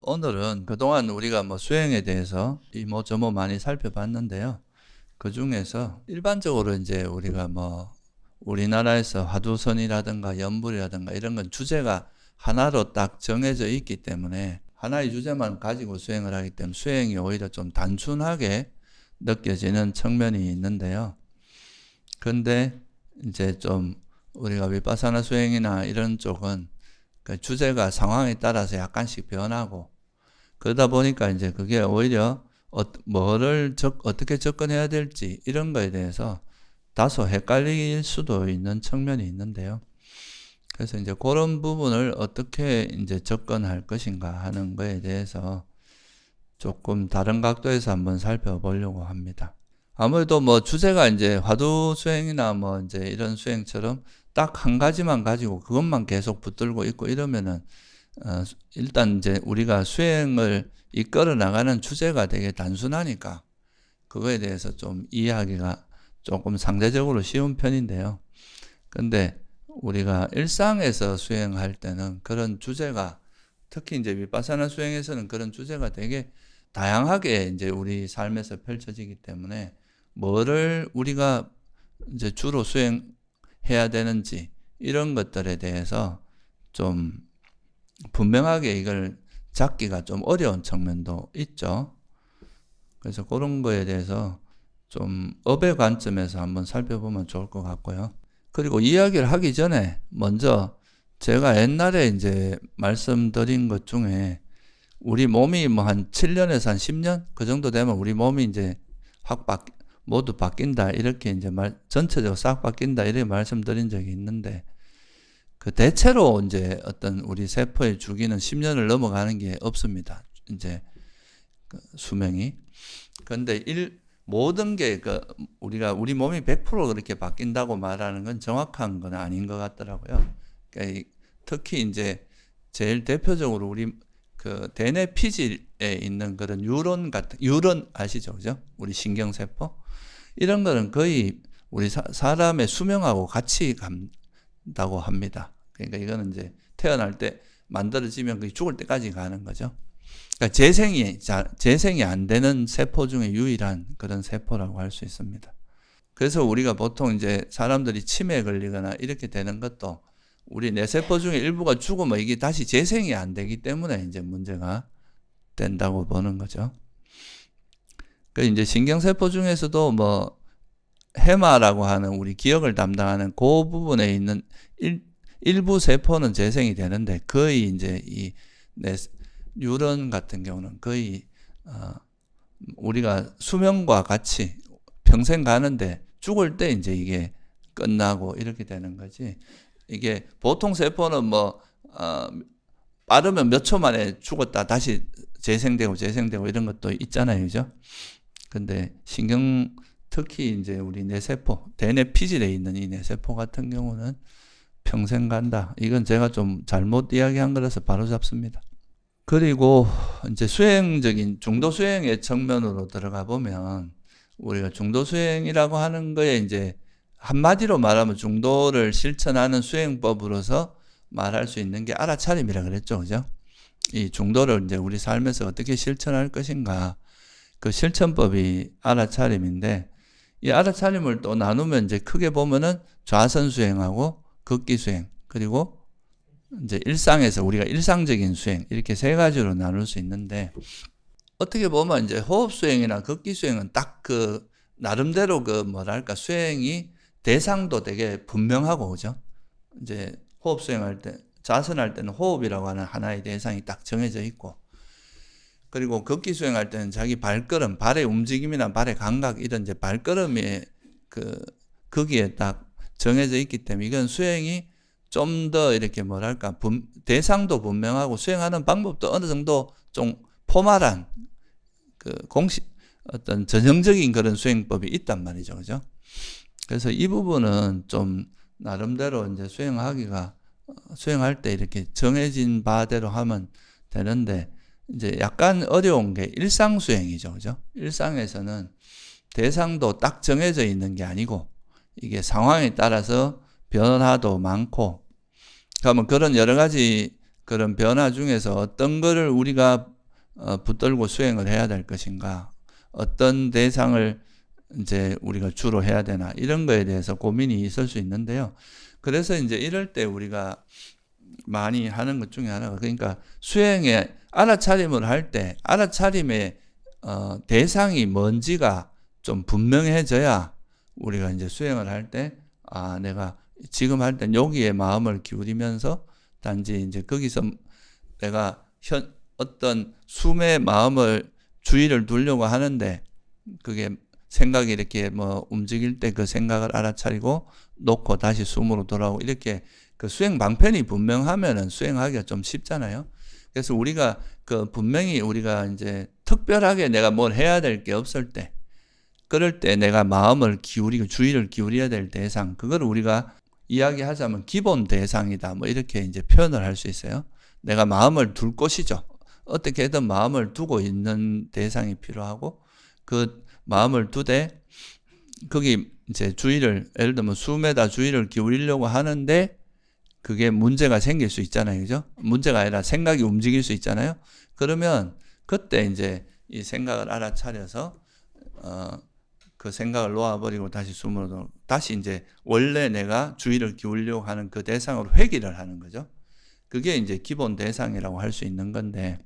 오늘은 그동안 우리가 뭐 수행에 대해서 이모저모 많이 살펴봤는데요. 그 중에서 일반적으로 이제 우리가 뭐 우리나라에서 화두선이라든가 연불이라든가 이런 건 주제가 하나로 딱 정해져 있기 때문에 하나의 주제만 가지고 수행을 하기 때문에 수행이 오히려 좀 단순하게 느껴지는 측면이 있는데요. 근데 이제 좀 우리가 위파사나 수행이나 이런 쪽은 그 주제가 상황에 따라서 약간씩 변하고 그러다 보니까 이제 그게 오히려 뭐를 어떻게 접근해야 될지 이런 거에 대해서 다소 헷갈릴 수도 있는 측면이 있는데요. 그래서 이제 그런 부분을 어떻게 이제 접근할 것인가 하는 거에 대해서 조금 다른 각도에서 한번 살펴보려고 합니다. 아무래도 뭐 주제가 이제 화두 수행이나 뭐 이제 이런 수행처럼 딱 한 가지만 가지고 그것만 계속 붙들고 있고 이러면은 일단 이제 우리가 수행을 이끌어 나가는 주제가 되게 단순하니까 그거에 대해서 좀 이해하기가 조금 상대적으로 쉬운 편인데요. 근데 우리가 일상에서 수행할 때는 그런 주제가 특히 이제 위파사나 수행에서는 그런 주제가 되게 다양하게 이제 우리 삶에서 펼쳐지기 때문에 뭐를 우리가 이제 주로 수행해야 되는지 이런 것들에 대해서 좀 분명하게 이걸 잡기가 좀 어려운 측면도 있죠. 그래서 그런 거에 대해서 좀 업의 관점에서 한번 살펴보면 좋을 것 같고요. 그리고 이야기를 하기 전에 먼저 제가 옛날에 이제 말씀드린 것 중에 우리 몸이 뭐 한 7년에서 한 10년 그 정도 되면 우리 몸이 이제 모두 바뀐다 이렇게 이제 전체적으로 싹 바뀐다 이렇게 말씀드린 적이 있는데 그 대체로 이제 어떤 우리 세포의 주기는 10년을 넘어가는 게 없습니다. 이제 그 수명이. 근데 모든 게 우리 몸이 100% 그렇게 바뀐다고 말하는 건 정확한 건 아닌 것 같더라고요. 그러니까 특히 이제 제일 대표적으로 우리 그 대뇌 피질에 있는 그런 뉴런 아시죠, 그죠? 우리 신경세포 이런 거는 거의 우리 사람의 수명하고 같이 간다고 합니다. 그러니까 이거는 이제 태어날 때 만들어지면 거의 죽을 때까지 가는 거죠. 그러니까 재생이 안 되는 세포 중에 유일한 그런 세포라고 할 수 있습니다. 그래서 우리가 보통 이제 사람들이 치매에 걸리거나 이렇게 되는 것도 우리 뇌세포 중에 일부가 죽으면 이게 다시 재생이 안 되기 때문에 이제 문제가 된다고 보는 거죠. 그 이제 신경세포 중에서도 뭐 해마라고 하는 우리 기억을 담당하는 그 부분에 있는 일부 세포는 재생이 되는데 거의 이제 이 뉴런 같은 경우는 거의 우리가 수명과 같이 평생 가는데 죽을 때 이제 이게 끝나고 이렇게 되는 거지. 이게 보통 세포는 뭐 빠르면 몇 초 만에 죽었다 다시 재생되고 이런 것도 있잖아요, 그죠? 근데 특히 이제 우리 뇌세포, 대뇌 피질에 있는 이 뇌세포 같은 경우는 평생 간다. 이건 제가 좀 잘못 이야기한 거라서 바로 잡습니다. 그리고 이제 중도 수행의 측면으로 들어가 보면 우리가 중도 수행이라고 하는 거에 이제 한마디로 말하면 중도를 실천하는 수행법으로서 말할 수 있는 게 알아차림이라 그랬죠, 그죠? 이 중도를 이제 우리 삶에서 어떻게 실천할 것인가 그 실천법이 알아차림인데 이 알아차림을 또 나누면 이제 크게 보면은 좌선 수행하고 극기 수행 그리고 이제 일상에서 우리가 일상적인 수행 이렇게 세 가지로 나눌 수 있는데 어떻게 보면 이제 호흡 수행이나 극기 수행은 딱 그 나름대로 그 뭐랄까 수행이 대상도 되게 분명하고 그죠? 이제 호흡 수행할 때 좌선할 때는 호흡이라고 하는 하나의 대상이 딱 정해져 있고 그리고 극기 수행할 때는 자기 발걸음, 발의 움직임이나 발의 감각 이런 이제 발걸음이 거기에 딱 정해져 있기 때문에 이건 수행이 좀 더 이렇게 뭐랄까 대상도 분명하고 수행하는 방법도 어느 정도 좀 포멀한 어떤 전형적인 그런 수행법이 있단 말이죠, 그죠? 그래서 이 부분은 좀 나름대로 이제 수행할 때 이렇게 정해진 바대로 하면 되는데 이제 약간 어려운 게 일상 수행이죠, 그죠? 일상에서는 대상도 딱 정해져 있는 게 아니고 이게 상황에 따라서 변화도 많고 그러면 그런 여러 가지 그런 변화 중에서 어떤 거를 우리가 붙들고 수행을 해야 될 것인가, 어떤 대상을 이제 우리가 주로 해야 되나, 이런 거에 대해서 고민이 있을 수 있는데요. 그래서 이제 이럴 때 우리가 많이 하는 것 중에 하나가, 그러니까 수행에 알아차림을 할 때 알아차림의 대상이 뭔지가 좀 분명해져야 우리가 이제 수행을 할 때, 내가 지금 할 땐 여기에 마음을 기울이면서 단지 이제 거기서 내가 어떤 숨에 마음을 주의를 두려고 하는데, 그게 생각이 이렇게 뭐 움직일 때 그 생각을 알아차리고 놓고 다시 숨으로 돌아오고, 이렇게 그 수행 방편이 분명하면은 수행하기가 좀 쉽잖아요. 그래서 우리가 분명히 우리가 이제 특별하게 내가 뭘 해야 될 게 없을 때, 그럴 때 내가 마음을 기울이고 주의를 기울여야 될 대상, 그걸 우리가 이야기하자면 기본 대상이다, 뭐 이렇게 이제 표현을 할 수 있어요. 내가 마음을 둘 곳이죠. 어떻게든 마음을 두고 있는 대상이 필요하고, 그 마음을 두되 거기 이제 주의를, 예를 들면 숨에다 주의를 기울이려고 하는데 그게 문제가 생길 수 있잖아요. 그죠? 문제가 아니라 생각이 움직일 수 있잖아요. 그러면 그때 이제 이 생각을 알아차려서 그 생각을 놓아버리고 다시 숨으로, 다시 이제 원래 내가 주의를 기울이려고 하는 그 대상으로 회귀를 하는 거죠. 그게 이제 기본 대상이라고 할 수 있는 건데,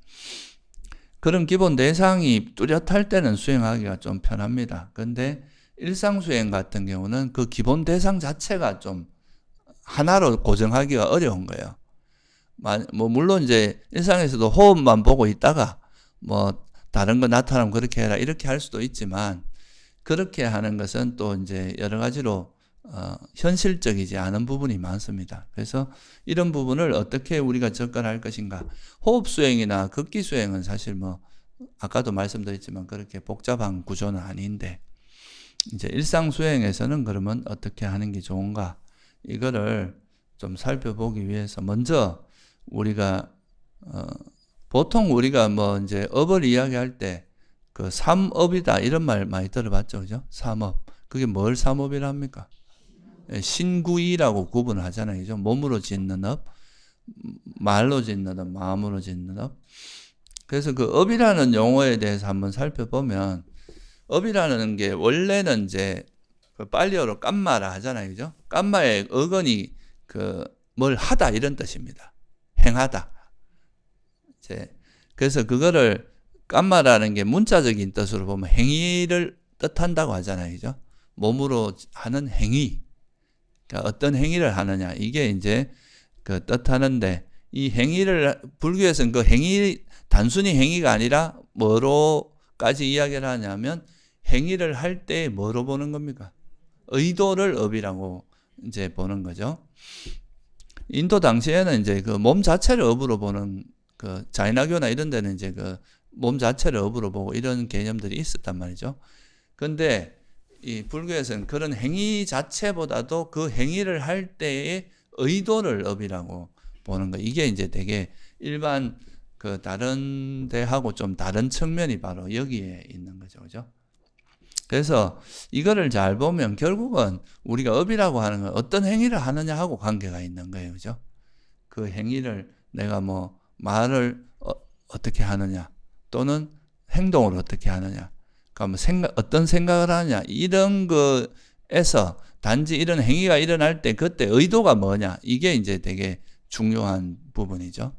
그런 기본 대상이 뚜렷할 때는 수행하기가 좀 편합니다. 근데 일상수행 같은 경우는 그 기본 대상 자체가 좀 하나로 고정하기가 어려운 거예요. 뭐 물론 이제 일상에서도 호흡만 보고 있다가 뭐 다른 거 나타나면 그렇게 해라 이렇게 할 수도 있지만, 그렇게 하는 것은 또 이제 여러 가지로 현실적이지 않은 부분이 많습니다. 그래서 이런 부분을 어떻게 우리가 접근할 것인가. 호흡 수행이나 걷기 수행은 사실 뭐 아까도 말씀드렸지만 그렇게 복잡한 구조는 아닌데, 이제 일상 수행에서는 그러면 어떻게 하는 게 좋은가, 이거를 좀 살펴보기 위해서 먼저 우리가 보통 우리가 뭐 이제 업을 이야기할 때 그 삼업이다 이런 말 많이 들어봤죠, 그죠? 삼업. 그게 뭘 삼업이랍니까? 신구이라고 구분을 하잖아요, 그죠? 몸으로 짓는 업, 말로 짓는 업, 마음으로 짓는 업. 그래서 그 업이라는 용어에 대해서 한번 살펴보면, 업이라는 게 원래는 이제 빨리어로 깜마라 하잖아요, 그죠? 깜마의 어근이 뭘 하다 이런 뜻입니다. 행하다. 이제 그래서 그거를 깜마라는 게 문자적인 뜻으로 보면 행위를 뜻한다고 하잖아요, 그죠? 몸으로 하는 행위. 그러니까 어떤 행위를 하느냐, 이게 이제 그 뜻하는데, 이 행위를 불교에서는 그 행위 단순히 행위가 아니라 뭐로까지 이야기를 하냐면, 행위를 할 때 뭐로 보는 겁니까? 의도를 업이라고 이제 보는 거죠. 인도 당시에는 이제 그 몸 자체를 업으로 보는, 그 자이나교나 이런 데는 이제 그 몸 자체를 업으로 보고 이런 개념들이 있었단 말이죠. 근데 이 불교에서는 그런 행위 자체보다도 그 행위를 할 때의 의도를 업이라고 보는 거. 이게 이제 되게 일반 그 다른 데하고 좀 다른 측면이 바로 여기에 있는 거죠, 그죠? 그래서 이거를 잘 보면 결국은 우리가 업이라고 하는 건 어떤 행위를 하느냐 하고 관계가 있는 거예요, 그죠? 그 행위를 내가 뭐 말을 어떻게 하느냐, 또는 행동을 어떻게 하느냐, 그러니까 뭐 어떤 생각을 하느냐, 이런 거에서 단지 이런 행위가 일어날 때 그때 의도가 뭐냐, 이게 이제 되게 중요한 부분이죠.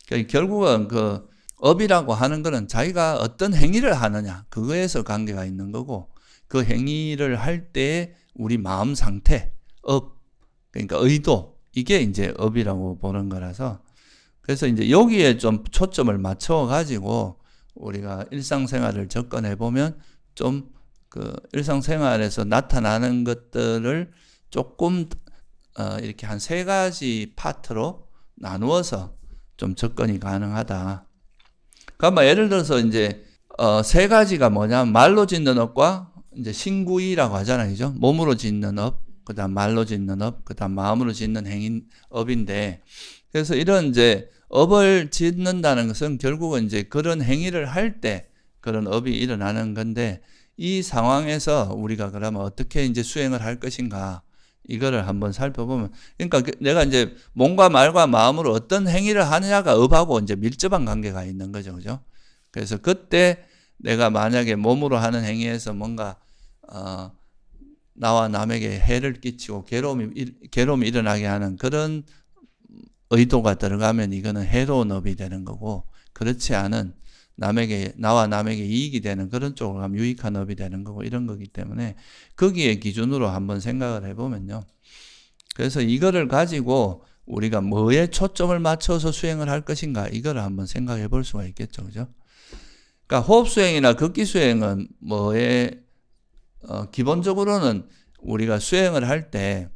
그러니까 결국은 그 업이라고 하는 거는 자기가 어떤 행위를 하느냐, 그거에서 관계가 있는 거고, 그 행위를 할 때 우리 마음 상태, 그러니까 의도, 이게 이제 업이라고 보는 거라서, 그래서 이제 여기에 좀 초점을 맞춰 가지고 우리가 일상생활을 접근해 보면 좀 그 일상생활에서 나타나는 것들을 조금 이렇게 한 3가지 파트로 나누어서 좀 접근이 가능하다. 그러니까 예를 들어서 이제 3가지가 뭐냐면, 말로 짓는 업과 이제 신구이라고 하잖아요, 그죠? 몸으로 짓는 업, 그다음 말로 짓는 업, 그다음 마음으로 짓는 행인 업인데, 그래서 이런 이제 업을 짓는다는 것은 결국은 이제 그런 행위를 할 때 그런 업이 일어나는 건데, 이 상황에서 우리가 그러면 어떻게 이제 수행을 할 것인가, 이거를 한번 살펴보면, 그러니까 내가 이제 몸과 말과 마음으로 어떤 행위를 하느냐가 업하고 이제 밀접한 관계가 있는 거죠, 그죠? 그래서 그때 내가 만약에 몸으로 하는 행위에서 뭔가 나와 남에게 해를 끼치고 괴로움이 일어나게 하는 그런 의도가 들어가면 이거는 해로운 업이 되는 거고, 그렇지 않은 나와 남에게 이익이 되는 그런 쪽으로 가면 유익한 업이 되는 거고, 이런 거기 때문에 거기에 기준으로 한번 생각을 해보면요. 그래서 이거를 가지고 우리가 뭐에 초점을 맞춰서 수행을 할 것인가, 이거를 한번 생각해 볼 수가 있겠죠. 그죠? 그러니까 호흡수행이나 극기수행은 기본적으로는 우리가 수행을 할 때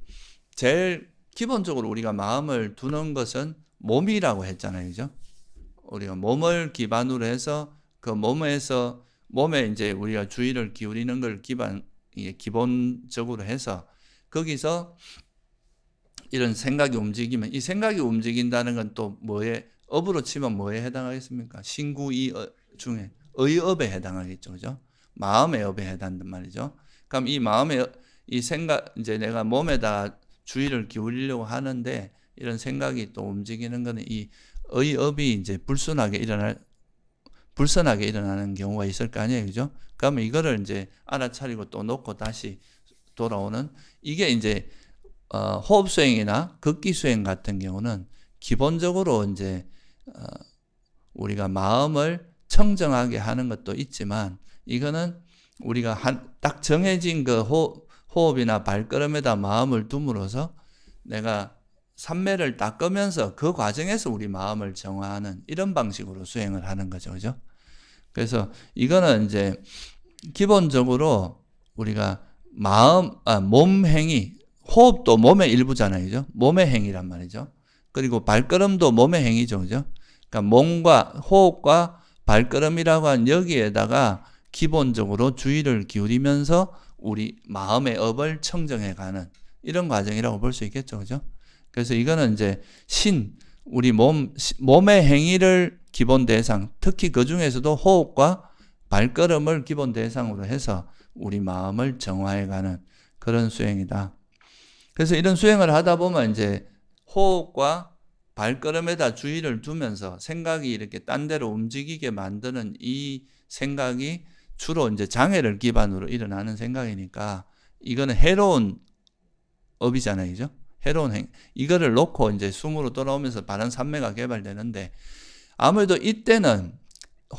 제일 기본적으로 우리가 마음을 두는 것은 몸이라고 했잖아요. 그죠? 우리가 몸을 기반으로 해서 그 몸에 이제 우리가 주의를 기울이는 걸 기본적으로 해서 거기서 이런 생각이 움직이면, 이 생각이 움직인다는 건 또 업으로 치면 뭐에 해당하겠습니까? 신구이 중에 의업에 해당하겠죠. 그죠? 마음의 업에 해당한단 말이죠. 그럼 이 마음의 이 생각, 이제 내가 몸에다 주의를 기울이려고 하는데 이런 생각이 또 움직이는 거는 이 의업이 이제 불선하게 일어나는 경우가 있을 거 아니에요. 그죠? 그러면 이거를 이제 알아차리고 또 놓고 다시 돌아오는, 이게 이제 호흡수행이나 극기수행 같은 경우는 기본적으로 이제 우리가 마음을 청정하게 하는 것도 있지만, 이거는 우리가 딱 정해진 그 호흡이나 발걸음에다 마음을 둠으로써 내가 삼매를 닦으면서 그 과정에서 우리 마음을 정화하는 이런 방식으로 수행을 하는 거죠. 그죠? 그래서 이거는 이제 기본적으로 우리가 몸 행위, 호흡도 몸의 일부잖아요. 그죠? 몸의 행위란 말이죠. 그리고 발걸음도 몸의 행위죠. 그죠? 그러니까 호흡과 발걸음이라고 한 여기에다가 기본적으로 주의를 기울이면서 우리 마음의 업을 청정해가는 이런 과정이라고 볼 수 있겠죠. 그죠? 그래서 이거는 이제 우리 몸의 행위를 기본 대상, 특히 그 중에서도 호흡과 발걸음을 기본 대상으로 해서 우리 마음을 정화해가는 그런 수행이다. 그래서 이런 수행을 하다 보면 이제 호흡과 발걸음에다 주의를 두면서 생각이 이렇게 딴 데로 움직이게 만드는 이 생각이 주로 이제 장애를 기반으로 일어나는 생각이니까 이거는 해로운 업이잖아요. 그죠? 해로운 이거를 놓고 이제 숨으로 돌아오면서 바른 삼매가 개발되는데, 아무래도 이때는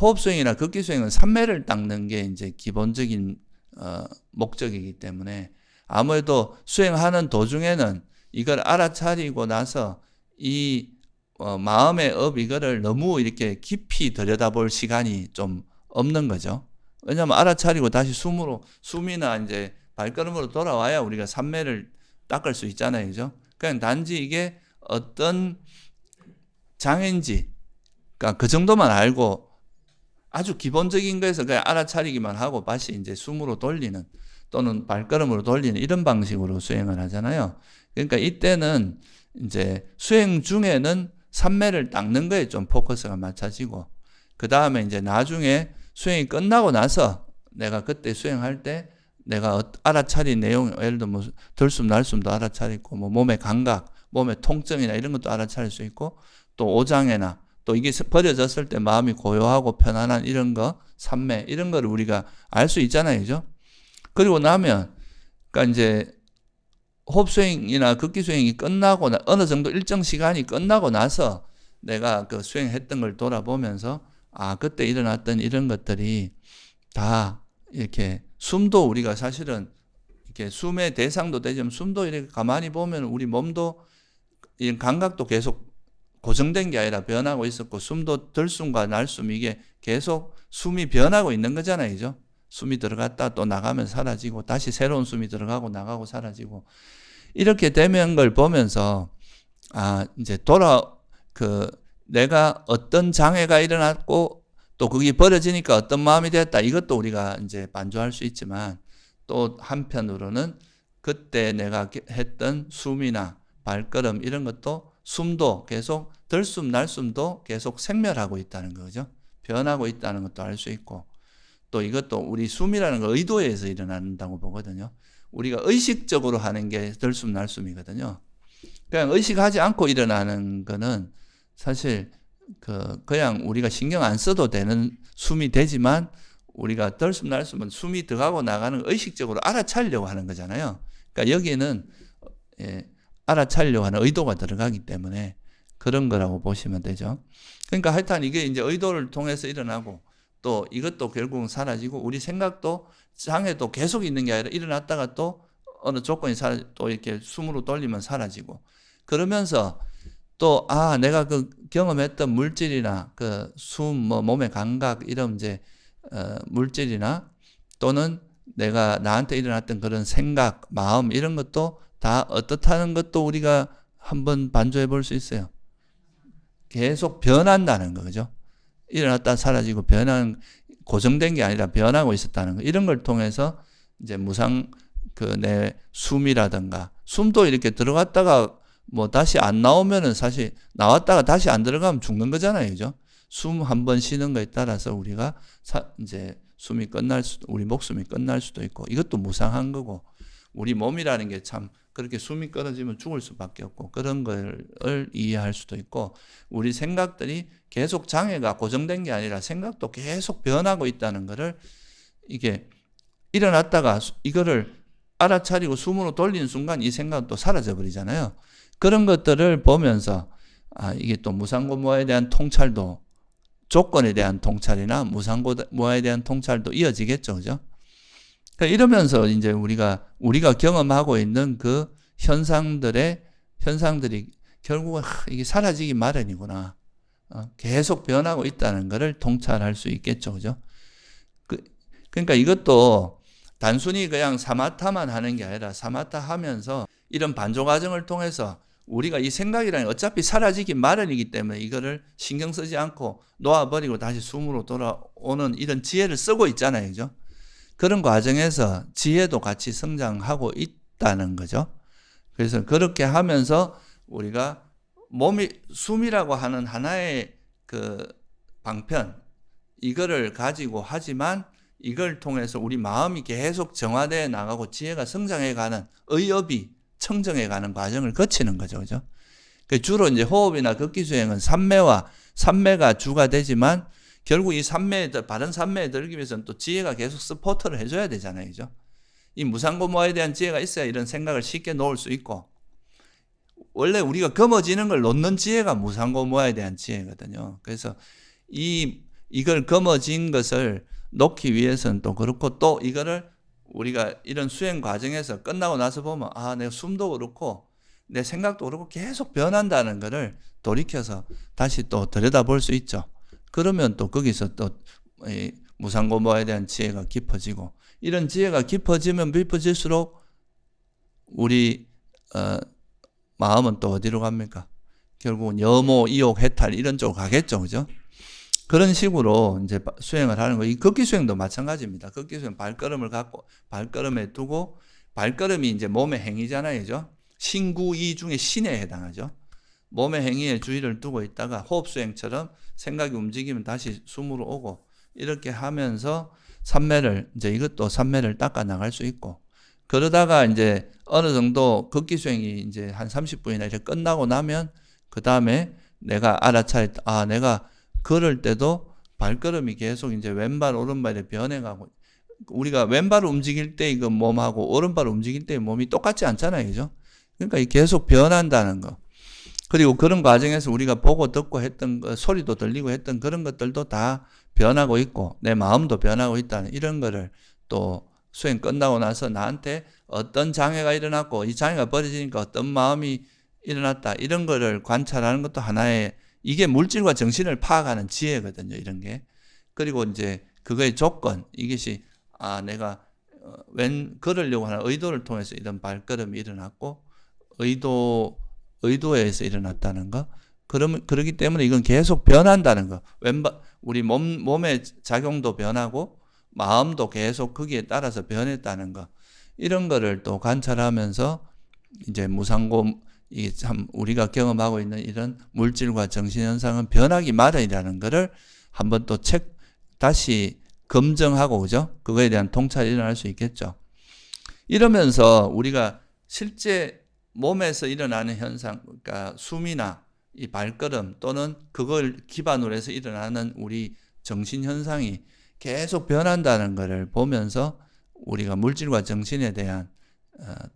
호흡수행이나 극기수행은 삼매를 닦는 게 이제 기본적인 목적이기 때문에 아무래도 수행하는 도중에는 이걸 알아차리고 나서 이 마음의 업 이거를 너무 이렇게 깊이 들여다볼 시간이 좀 없는 거죠. 왜냐하면 알아차리고 다시 숨이나 이제 발걸음으로 돌아와야 우리가 삼매를 닦을 수 있잖아요. 그죠? 그냥 단지 이게 어떤 장애인지, 그러니까 그 정도만 알고 아주 기본적인 거에서 그냥 알아차리기만 하고 다시 이제 숨으로 돌리는 또는 발걸음으로 돌리는 이런 방식으로 수행을 하잖아요. 그러니까 이때는 이제 수행 중에는 삼매를 닦는 거에 좀 포커스가 맞춰지고, 그 다음에 이제 나중에 수행이 끝나고 나서 내가 그때 수행할 때 내가 알아차린 내용, 예를 들어 뭐 들숨 날숨도 알아차리고, 뭐 몸의 감각, 몸의 통증이나 이런 것도 알아차릴 수 있고, 또 오장애나 또 이게 버려졌을 때 마음이 고요하고 편안한 이런 거, 삼매 이런 거를 우리가 알 수 있잖아요. 그죠? 그리고 나면 그러니까 이제 호흡수행이나 극기수행이 끝나고 어느 정도 일정 시간이 끝나고 나서 내가 그 수행했던 걸 돌아보면서 그때 일어났던 이런 것들이 다 이렇게 숨도 우리가 사실은 이렇게 숨의 대상도 되지만 숨도 이렇게 가만히 보면 우리 몸도 이 감각도 계속 고정된 게 아니라 변하고 있었고, 숨도 들숨과 날숨 이게 계속 숨이 변하고 있는 거잖아요. 그죠? 숨이 들어갔다 또 나가면 사라지고 다시 새로운 숨이 들어가고 나가고 사라지고 이렇게 되면 걸 보면서 이제 내가 어떤 장애가 일어났고 또 그게 버려지니까 어떤 마음이 됐다, 이것도 우리가 이제 반조할 수 있지만, 또 한편으로는 그때 내가 했던 숨이나 발걸음 이런 것도 숨도 계속 들숨 날숨도 계속 생멸하고 있다는 거죠. 변하고 있다는 것도 알 수 있고, 또 이것도 우리 숨이라는 거 의도에 의해서 일어난다고 보거든요. 우리가 의식적으로 하는 게 들숨 날숨이거든요. 그냥 의식하지 않고 일어나는 거는 사실 그냥 우리가 신경 안 써도 되는 숨이 되지만 우리가 들숨 날숨은 숨이 들어가고 나가는 걸 의식적으로 알아차리려고 하는 거잖아요. 그러니까 여기는 알아차리려고 하는 의도가 들어가기 때문에 그런 거라고 보시면 되죠. 그러니까 하여튼 이게 이제 의도를 통해서 일어나고 또 이것도 결국은 사라지고 우리 생각도 장애도 계속 있는 게 아니라 일어났다가 또 어느 조건이 또 이렇게 숨으로 돌리면 사라지고 그러면서 또 내가 그 경험했던 물질이나 그 숨, 몸의 감각 이런 이제 물질이나 또는 내가 나한테 일어났던 그런 생각, 마음 이런 것도 다 어떻다는 것도 우리가 한번 반조해 볼 수 있어요. 계속 변한다는 거죠. 일어났다 사라지고 변하는 고정된 게 아니라 변하고 있었다는 거. 이런 걸 통해서 이제 무상 내 숨이라든가 숨도 이렇게 들어갔다가 다시 안 나오면은 사실 나왔다가 다시 안 들어가면 죽는 거잖아요. 그죠? 숨 한 번 쉬는 거에 따라서 우리가 이제 숨이 우리 목숨이 끝날 수도 있고 이것도 무상한 거고 우리 몸이라는 게 참 그렇게 숨이 끊어지면 죽을 수밖에 없고 그런 걸 이해할 수도 있고 우리 생각들이 계속 장애가 고정된 게 아니라 생각도 계속 변하고 있다는 거를 이게 일어났다가 이거를 알아차리고 숨으로 돌리는 순간 이 생각은 또 사라져 버리잖아요. 그런 것들을 보면서 이게 또 무상고무화에 대한 통찰도 조건에 대한 통찰이나 무상고무화에 대한 통찰도 이어지겠죠. 그죠? 그러니까 이러면서 이제 우리가 경험하고 있는 그 현상들이 결국은 이게 사라지기 마련이구나. 계속 변하고 있다는 것을 통찰할 수 있겠죠. 그죠? 그러니까 이것도 단순히 그냥 사마타만 하는 게 아니라 사마타 하면서 이런 반조 과정을 통해서 우리가 이 생각이라는 어차피 사라지기 마련이기 때문에 이거를 신경 쓰지 않고 놓아버리고 다시 숨으로 돌아오는 이런 지혜를 쓰고 있잖아요. 그죠? 그런 과정에서 지혜도 같이 성장하고 있다는 거죠. 그래서 그렇게 하면서 우리가 숨이라고 하는 하나의 그 방편, 이거를 가지고 하지만 이걸 통해서 우리 마음이 계속 정화되어 나가고 지혜가 성장해가는 의업이 청정해가는 과정을 거치는 거죠. 그죠? 주로 이제 호흡이나 극기수행은 삼매가 주가 되지만 결국 이 바른 삼매에 들기 위해서는 또 지혜가 계속 서포트를 해줘야 되잖아요. 그죠? 이 무상고무화에 대한 지혜가 있어야 이런 생각을 쉽게 놓을 수 있고 원래 우리가 검어지는 걸 놓는 지혜가 무상고무화에 대한 지혜거든요. 그래서 이걸 검어진 것을 놓기 위해서는 또 그렇고 또 이거를 우리가 이런 수행 과정에서 끝나고 나서 보면 내 숨도 그렇고 내 생각도 그렇고 계속 변한다는 것을 돌이켜서 다시 또 들여다볼 수 있죠. 그러면 또 거기서 또 무상고무화에 대한 지혜가 깊어지고 이런 지혜가 깊어지면 깊어질수록 우리 마음은 또 어디로 갑니까? 결국은 염오, 이욕, 해탈 이런 쪽으로 가겠죠. 그죠? 그런 식으로 이제 수행을 하는 거. 이 걷기 수행도 마찬가지입니다. 걷기 수행 발걸음을 갖고 발걸음에 두고 발걸음이 이제 몸의 행위잖아요. 그죠? 신구이 중에 신에 해당하죠. 몸의 행위에 주의를 두고 있다가 호흡 수행처럼 생각이 움직이면 다시 숨으로 오고 이렇게 하면서 이것도 삼매를 닦아 나갈 수 있고 그러다가 이제 어느 정도 걷기 수행이 이제 한 30분이나 이렇게 끝나고 나면 그 다음에 내가 알아차렸다. 내가 걸을 때도 발걸음이 계속 이제 왼발, 오른발에 변해가고 우리가 왼발을 움직일 때 이거 몸하고 오른발을 움직일 때 몸이 똑같지 않잖아요. 그죠? 그러니까 계속 변한다는 거. 그리고 그런 과정에서 우리가 보고 듣고 했던 거, 소리도 들리고 했던 그런 것들도 다 변하고 있고 내 마음도 변하고 있다는 이런 거를 또 수행 끝나고 나서 나한테 어떤 장애가 일어났고 이 장애가 벌어지니까 어떤 마음이 일어났다 이런 거를 관찰하는 것도 하나의 이게 물질과 정신을 파악하는 지혜거든요. 이런 게. 그리고 이제 그거의 조건 이것이 내가 걸으려고 하는 의도를 통해서 이런 발걸음이 일어났고 의도에서 일어났다는 거. 그러기 때문에 이건 계속 변한다는 거. 우리 몸의 작용도 변하고 마음도 계속 거기에 따라서 변했다는 거. 이런 거를 또 관찰하면서 이제 이게 참 우리가 경험하고 있는 이런 물질과 정신 현상은 변하기 마련이라는 거를 한번 또 다시 검증하고 그죠? 그거에 대한 통찰이 일어날 수 있겠죠. 이러면서 우리가 실제 몸에서 일어나는 현상, 그러니까 숨이나 이 발걸음 또는 그걸 기반으로 해서 일어나는 우리 정신 현상이 계속 변한다는 것을 보면서 우리가 물질과 정신에 대한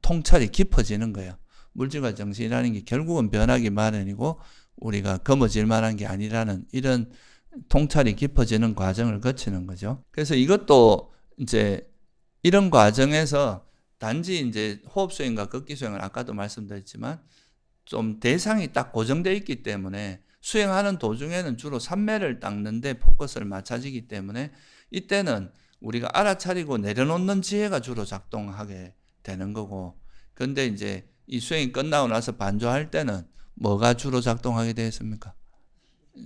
통찰이 깊어지는 거예요. 물질과 정신이라는 게 결국은 변하기 마련이고 우리가 거머쥘 만한 게 아니라는 이런 통찰이 깊어지는 과정을 거치는 거죠. 그래서 이것도 이제 이런 과정에서 단지 이제 호흡 수행과 걷기 수행을 아까도 말씀드렸지만 좀 대상이 딱 고정되어 있기 때문에 수행하는 도중에는 주로 삼매를 닦는데 포커스를 맞춰지기 때문에 이때는 우리가 알아차리고 내려놓는 지혜가 주로 작동하게 되는 거고, 근데 이제 이 수행이 끝나고 나서 반조할 때는 뭐가 주로 작동하게 되겠습니까?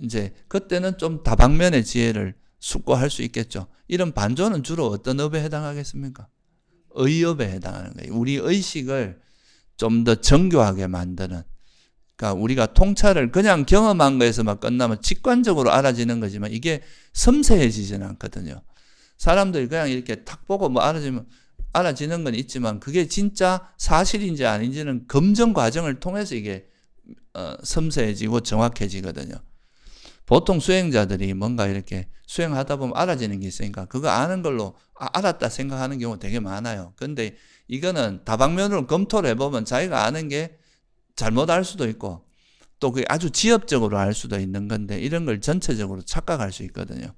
이제 그때는 좀 다방면의 지혜를 숙고할 수 있겠죠. 이런 반조는 주로 어떤 업에 해당하겠습니까? 의업에 해당하는 거예요. 우리 의식을 좀 더 정교하게 만드는, 그러니까 우리가 통찰을 그냥 경험한 거에서만 끝나면 직관적으로 알아지는 거지만 이게 섬세해지지는 않거든요. 사람들이 그냥 이렇게 탁 보고 뭐 알아지는 건 있지만 그게 진짜 사실인지 아닌지는 검증 과정을 통해서 이게 섬세해지고 정확해지거든요. 보통 수행자들이 뭔가 이렇게 수행하다 보면 알아지는 게 있으니까 그거 아는 걸로 알았다 생각하는 경우가 되게 많아요. 근데 이거는 다방면으로 검토를 해보면 자기가 아는 게 잘못 알 수도 있고 또 그게 아주 지엽적으로 알 수도 있는 건데 이런 걸 전체적으로 착각할 수 있거든요.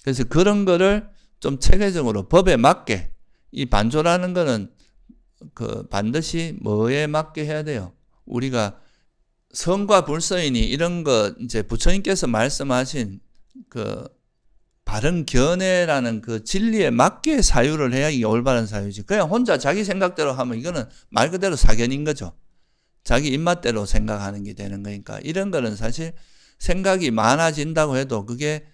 그래서 그런 거를 좀 체계적으로 법에 맞게, 이 반조라는 거는 그 반드시 뭐에 맞게 해야 돼요? 우리가 성과 불서이니 이런 거 이제 부처님께서 말씀하신 그 바른 견해라는 그 진리에 맞게 사유를 해야 이게 올바른 사유지. 그냥 혼자 자기 생각대로 하면 이거는 말 그대로 사견인 거죠. 자기 입맛대로 생각하는 게 되는 거니까 이런 거는 사실 생각이 많아진다고 해도 그게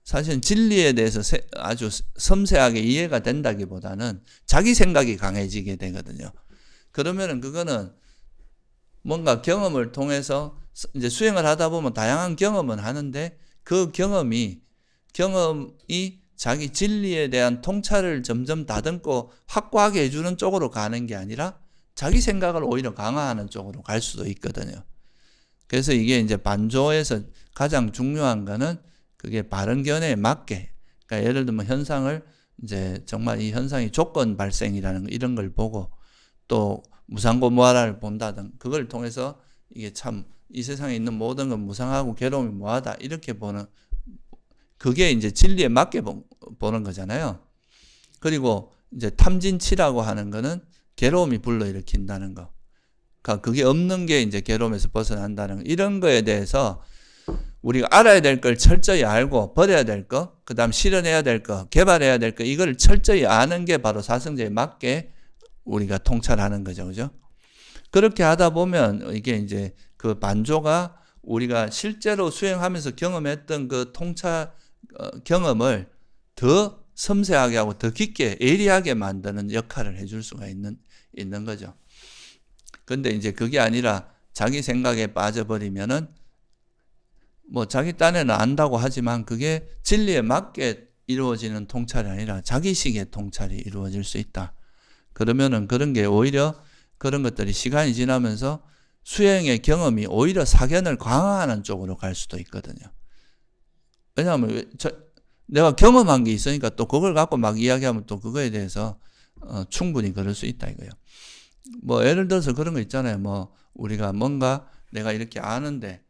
사실 진리에 대해서 아주 섬세하게 이해가 된다기보다는 자기 생각이 강해지게 되거든요. 그러면은 그거는 뭔가 경험을 통해서 이제 수행을 하다 보면 다양한 경험은 하는데 그 경험이 자기 진리에 대한 통찰을 점점 다듬고 확고하게 해주는 쪽으로 가는 게 아니라 자기 생각을 오히려 강화하는 쪽으로 갈 수도 있거든요. 그래서 이게 이제 반조에서 가장 중요한 거는 그게 바른 견해에 맞게, 그러니까 예를 들면 현상을 이제 정말 이 현상이 조건 발생이라는 이런 걸 보고 또 무상고무하라를 본다든 그걸 통해서 이게 참 이 세상에 있는 모든 건 무상하고 괴로움이 무하다 이렇게 보는, 그게 이제 진리에 맞게 보는 거잖아요. 그리고 이제 탐진치라고 하는 거는 괴로움이 불러일으킨다는 거. 그러니까 그게 없는 게 이제 괴로움에서 벗어난다는 거. 이런 거에 대해서 우리가 알아야 될 걸 철저히 알고 버려야 될 거, 그 다음 실현해야 될 거, 개발해야 될 거, 이걸 철저히 아는 게 바로 사성제에 맞게 우리가 통찰하는 거죠. 그죠? 그렇게 하다 보면 이게 이제 그 반조가 우리가 실제로 수행하면서 경험했던 그 통찰 경험을 더 섬세하게 하고 더 깊게 예리하게 만드는 역할을 해줄 수가 있는 거죠. 근데 이제 그게 아니라 자기 생각에 빠져버리면은 뭐 자기 딴에는 안다고 하지만 그게 진리에 맞게 이루어지는 통찰이 아니라 자기식의 통찰이 이루어질 수 있다. 그러면은 그런 게 오히려 그런 것들이 시간이 지나면서 수행의 경험이 오히려 사견을 강화하는 쪽으로 갈 수도 있거든요. 왜냐하면 내가 경험한 게 있으니까 또 그걸 갖고 막 이야기하면 또 그거에 대해서 충분히 그럴 수 있다 이거예요. 뭐 예를 들어서 그런 거 있잖아요. 뭐 우리가 뭔가 내가 이렇게 아는데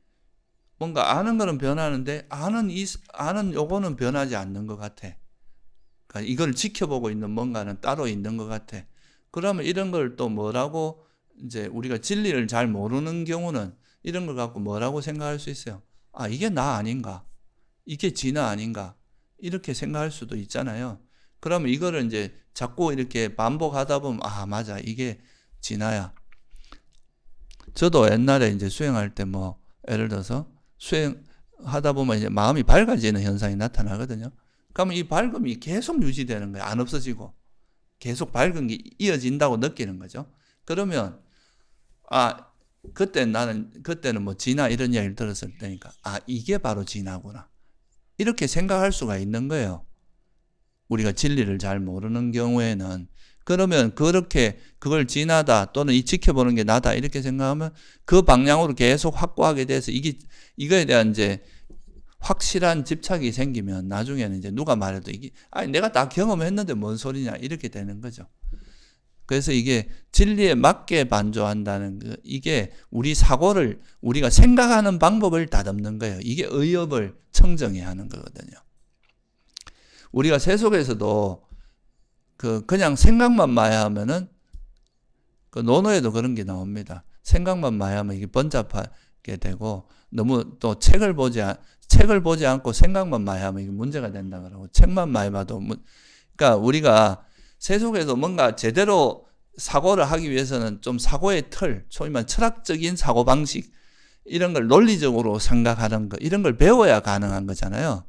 뭔가 아는 거는 변하는데 아는 요거는 변하지 않는 것 같아. 그러니까 이걸 지켜보고 있는 뭔가는 따로 있는 것 같아. 그러면 이런 걸 또 뭐라고 이제 우리가 진리를 잘 모르는 경우는 이런 걸 갖고 뭐라고 생각할 수 있어요? 아, 이게 나 아닌가? 이게 지나 아닌가? 이렇게 생각할 수도 있잖아요. 그러면 이거를 이제 자꾸 이렇게 반복하다 보면 아, 맞아. 이게 지나야. 저도 옛날에 이제 수행할 때 뭐 예를 들어서 수행하다 보면 이제 마음이 밝아지는 현상이 나타나거든요. 그러면 이 밝음이 계속 유지되는 거예요. 안 없어지고. 계속 밝은 게 이어진다고 느끼는 거죠. 그러면 그때는 뭐 진화 이런 이야기를 들었을 때니까 이게 바로 진화구나. 이렇게 생각할 수가 있는 거예요. 우리가 진리를 잘 모르는 경우에는. 그러면 그렇게 그걸 지나다 또는 이 지켜보는 게 나다 이렇게 생각하면 그 방향으로 계속 확고하게 돼서 이거에 대한 이제 확실한 집착이 생기면 나중에는 이제 누가 말해도 이게 아니 내가 다 경험했는데 뭔 소리냐 이렇게 되는 거죠. 그래서 이게 진리에 맞게 반조한다는 이게 우리 사고를 우리가 생각하는 방법을 다듬는 거예요. 이게 의업을 청정해야 하는 거거든요. 우리가 세속에서도 그냥 생각만 마야하면은 그 논어에도 그런 게 나옵니다. 생각만 마야하면 이게 번잡하게 되고 너무 또 책을 보지 않고 생각만 마야하면 이게 문제가 된다 그러고 책만 마야봐도 그러니까 우리가 세속에서 뭔가 제대로 사고를 하기 위해서는 좀 사고의 틀, 소위 말하는 철학적인 사고 방식 이런 걸 논리적으로 생각하는 거 이런 걸 배워야 가능한 거잖아요.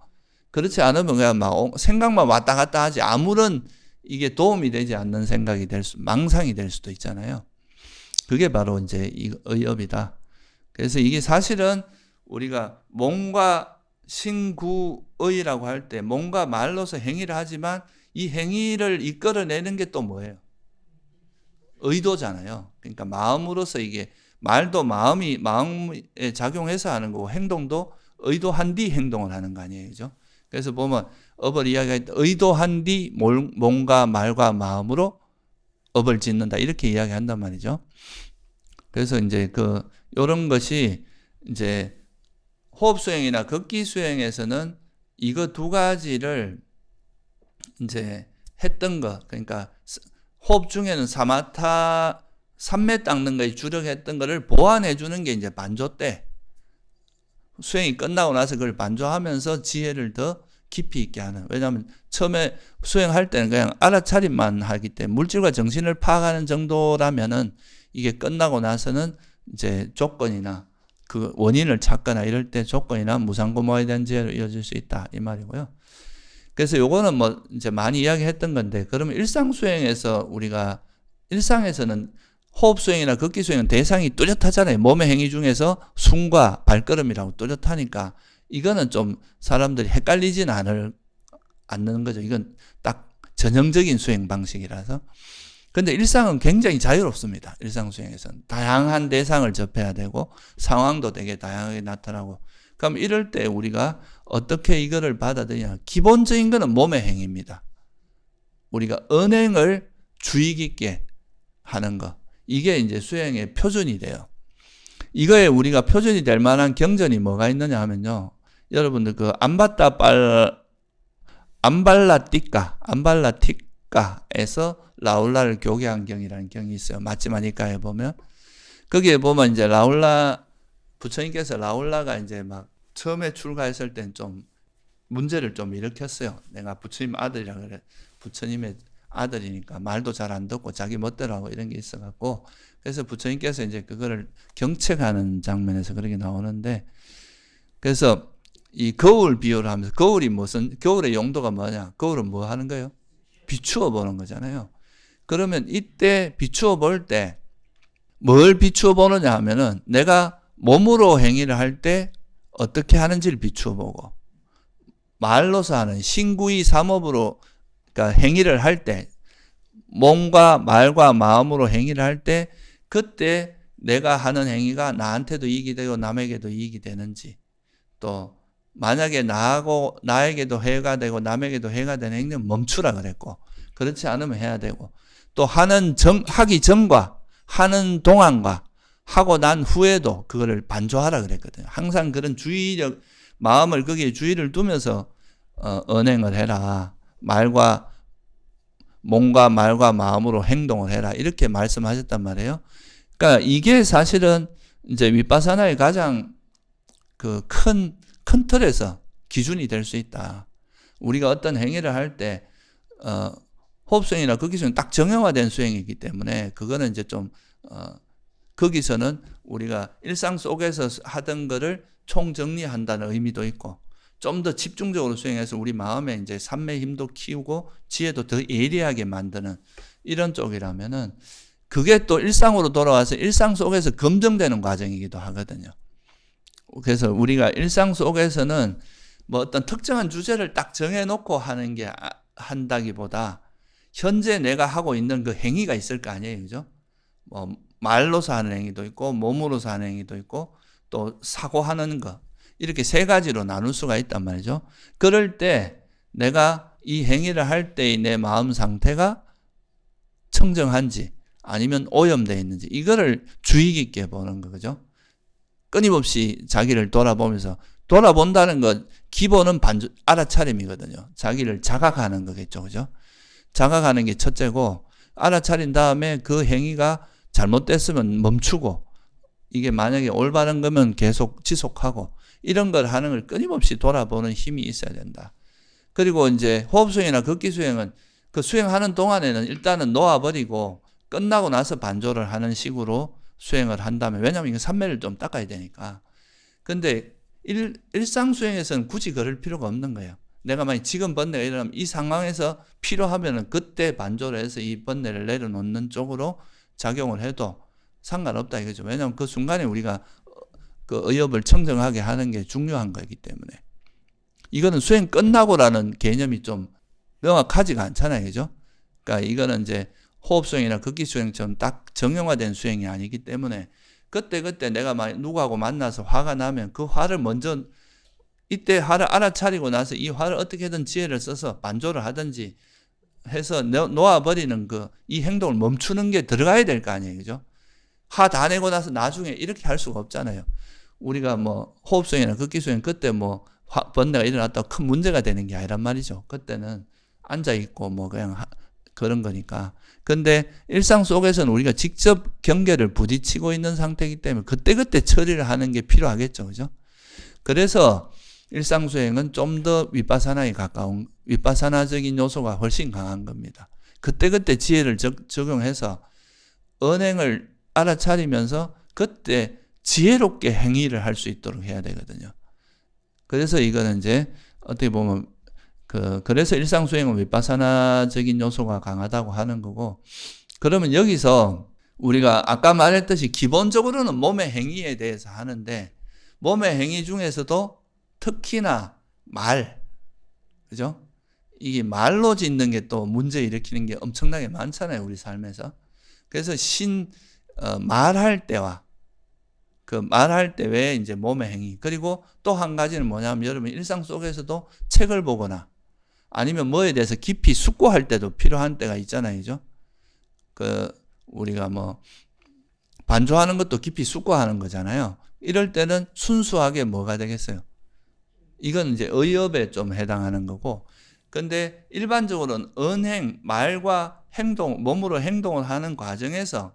그렇지 않으면 그냥 막 생각만 왔다 갔다 하지 아무런 이게 도움이 되지 않는 생각이 망상이 될 수도 있잖아요. 그게 바로 이제 의업이다. 그래서 이게 사실은 우리가 몸과 신구의라고 할 때 몸과 말로서 행위를 하지만 이 행위를 이끌어내는 게 또 뭐예요? 의도잖아요. 그러니까 마음으로서 이게 말도 마음에 작용해서 하는 거고 행동도 의도한 뒤 행동을 하는 거 아니에요. 그죠? 그래서 보면 업을 이야기할 때 의도한 뒤 몸과 말과 마음으로 업을 짓는다. 이렇게 이야기한단 말이죠. 그래서 이제 요런 것이 이제 호흡 수행이나 걷기 수행에서는 이거 두 가지를 이제 했던 거. 그러니까 호흡 중에는 사마타 삼매 닦는 거에 주력했던 거를 보완해 주는 게 이제 반조 때 수행이 끝나고 나서 그걸 반조하면서 지혜를 더 깊이 있게 하는. 왜냐하면 처음에 수행할 때는 그냥 알아차림만 하기 때문에 물질과 정신을 파악하는 정도라면은 이게 끝나고 나서는 이제 조건이나 그 원인을 찾거나 이럴 때 조건이나 무상고모에 대한 지혜로 이어질 수 있다 이 말이고요. 그래서 요거는 뭐 이제 많이 이야기했던 건데 그러면 일상 수행에서 우리가 일상에서는 호흡 수행이나 걷기 수행은 대상이 뚜렷하잖아요. 몸의 행위 중에서 숨과 발걸음이라고 뚜렷하니까 이거는 좀 사람들이 헷갈리진 않는 거죠. 이건 딱 전형적인 수행 방식이라서. 근데 일상은 굉장히 자유롭습니다. 일상 수행에서는 다양한 대상을 접해야 되고 상황도 되게 다양하게 나타나고. 그럼 이럴 때 우리가 어떻게 이거를 받아들이냐. 기본적인 거는 몸의 행위입니다. 우리가 언행을 주의 깊게 하는 거. 이게 이제 수행의 표준이 돼요. 이거에 우리가 표준이 될 만한 경전이 뭐가 있느냐 하면요. 여러분들 안발라티카에서 라울라를 교개한 경이라는 경이 있어요. 마찌마니카에 보면. 거기에 보면 이제 부처님께서 라울라가 이제 막 처음에 출가했을 땐 좀 문제를 좀 일으켰어요. 내가 부처님 아들이라 그래. 부처님의 아들이니까 말도 잘 안 듣고 자기 멋대로 하고 이런 게 있어갖고 그래서 부처님께서 이제 그거를 경책하는 장면에서 그렇게 나오는데 그래서 이 거울 비유를 하면서 겨울의 용도가 뭐냐? 거울은 뭐 하는 거예요? 비추어 보는 거잖아요. 그러면 이때 비추어 볼 때 뭘 비추어 보느냐 하면은 내가 몸으로 행위를 할 때 어떻게 하는지를 비추어 보고 말로서 하는 신구의 삼업으로 그러니까 행위를 할 때 몸과 말과 마음으로 행위를 할 때 그때 내가 하는 행위가 나한테도 이익이 되고 남에게도 이익이 되는지 또 만약에 나에게도 해가 되고 남에게도 해가 되는 행위는 멈추라 그랬고 그렇지 않으면 해야 되고 또 하기 전과 하는 동안과 하고 난 후에도 그거를 반조하라 그랬거든요. 항상 그런 마음을 거기에 주의를 두면서 언행을 해라. 몸과 말과 마음으로 행동을 해라. 이렇게 말씀하셨단 말이에요. 그러니까 이게 사실은 이제 위파사나의 가장 큰 틀에서 기준이 될 수 있다. 우리가 어떤 행위를 할 때, 호흡수행이나 걷기 수행은 딱 정형화된 수행이기 때문에 그거는 이제 좀, 거기서는 우리가 일상 속에서 하던 거를 총정리한다는 의미도 있고 좀 더 집중적으로 수행해서 우리 마음에 이제 삼매 힘도 키우고 지혜도 더 예리하게 만드는 이런 쪽이라면은 그게 또 일상으로 돌아와서 일상 속에서 검증되는 과정이기도 하거든요. 그래서 우리가 일상 속에서는 뭐 어떤 특정한 주제를 딱 정해놓고 하는 게 한다기보다 현재 내가 하고 있는 그 행위가 있을 거 아니에요. 그죠? 뭐 말로서 하는 행위도 있고 몸으로서 하는 행위도 있고 또 사고하는 거. 이렇게 세 가지로 나눌 수가 있단 말이죠. 그럴 때 내가 이 행위를 할 때의 내 마음 상태가 청정한지 아니면 오염되어 있는지 이거를 주의 깊게 보는 거죠. 끊임없이 자기를 돌아보면서 돌아본다는 것 기본은 알아차림이거든요. 자기를 자각하는 거겠죠. 그죠? 자각하는 게 첫째고 알아차린 다음에 그 행위가 잘못됐으면 멈추고 이게 만약에 올바른 거면 계속 지속하고 이런 걸 하는 걸 끊임없이 돌아보는 힘이 있어야 된다. 그리고 이제 호흡수행이나 극기수행은 그 수행하는 동안에는 일단은 놓아버리고 끝나고 나서 반조를 하는 식으로 수행을 한다면, 왜냐하면 이거 삼매를 좀 닦아야 되니까. 근데 일상수행에서는 굳이 그럴 필요가 없는 거예요. 내가 만약 지금 번뇌가 일어나면 이 상황에서 필요하면은 그때 반조를 해서 이 번뇌를 내려놓는 쪽으로 작용을 해도 상관없다 이거죠. 왜냐하면 그 순간에 우리가 그 의업을 청정하게 하는 게 중요한 거기 때문에. 이거는 수행 끝나고라는 개념이 좀 명확하지가 않잖아요. 그죠? 그러니까 이거는 이제 호흡수행이나 극기수행처럼 딱 정형화된 수행이 아니기 때문에 그때 내가 누구하고 만나서 화가 나면 그 화를 먼저 이때 화를 알아차리고 나서 이 화를 어떻게든 지혜를 써서 반조를 하든지 해서 놓아버리는 이 행동을 멈추는 게 들어가야 될 거 아니에요. 그죠? 화 다 내고 나서 나중에 이렇게 할 수가 없잖아요. 우리가 뭐 호흡수행이나 극기수행 그때 뭐 번뇌가 일어났다고 큰 문제가 되는 게 아니란 말이죠. 그때는 앉아있고 뭐 그냥 그런 거니까. 근데 일상 속에서는 우리가 직접 경계를 부딪히고 있는 상태이기 때문에 그때그때 처리를 하는 게 필요하겠죠. 그죠? 그래서 일상수행은 좀 더 위파사나에 가까운, 위파사나적인 요소가 훨씬 강한 겁니다. 그때그때 지혜를 적용해서 언행을 알아차리면서 그때 지혜롭게 행위를 할 수 있도록 해야 되거든요. 그래서 이거는 이제 어떻게 보면 그래서 일상수행은 위파사나적인 요소가 강하다고 하는 거고, 그러면 여기서 우리가 아까 말했듯이 기본적으로는 몸의 행위에 대해서 하는데 몸의 행위 중에서도 특히나 그죠? 이게 말로 짓는 게 또 문제 일으키는 게 엄청나게 많잖아요, 우리 삶에서. 그래서 말할 때와 말할 때 외에 이제 몸의 행위, 그리고 또 한 가지는 뭐냐면 여러분 일상 속에서도 책을 보거나 아니면 뭐에 대해서 깊이 숙고할 때도 필요한 때가 있잖아요, 그죠? 우리가 뭐 반조하는 것도 깊이 숙고하는 거잖아요. 이럴 때는 순수하게 뭐가 되겠어요? 이건 이제 의업에 좀 해당하는 거고, 근데 일반적으로는 언행, 말과 행동, 몸으로 행동을 하는 과정에서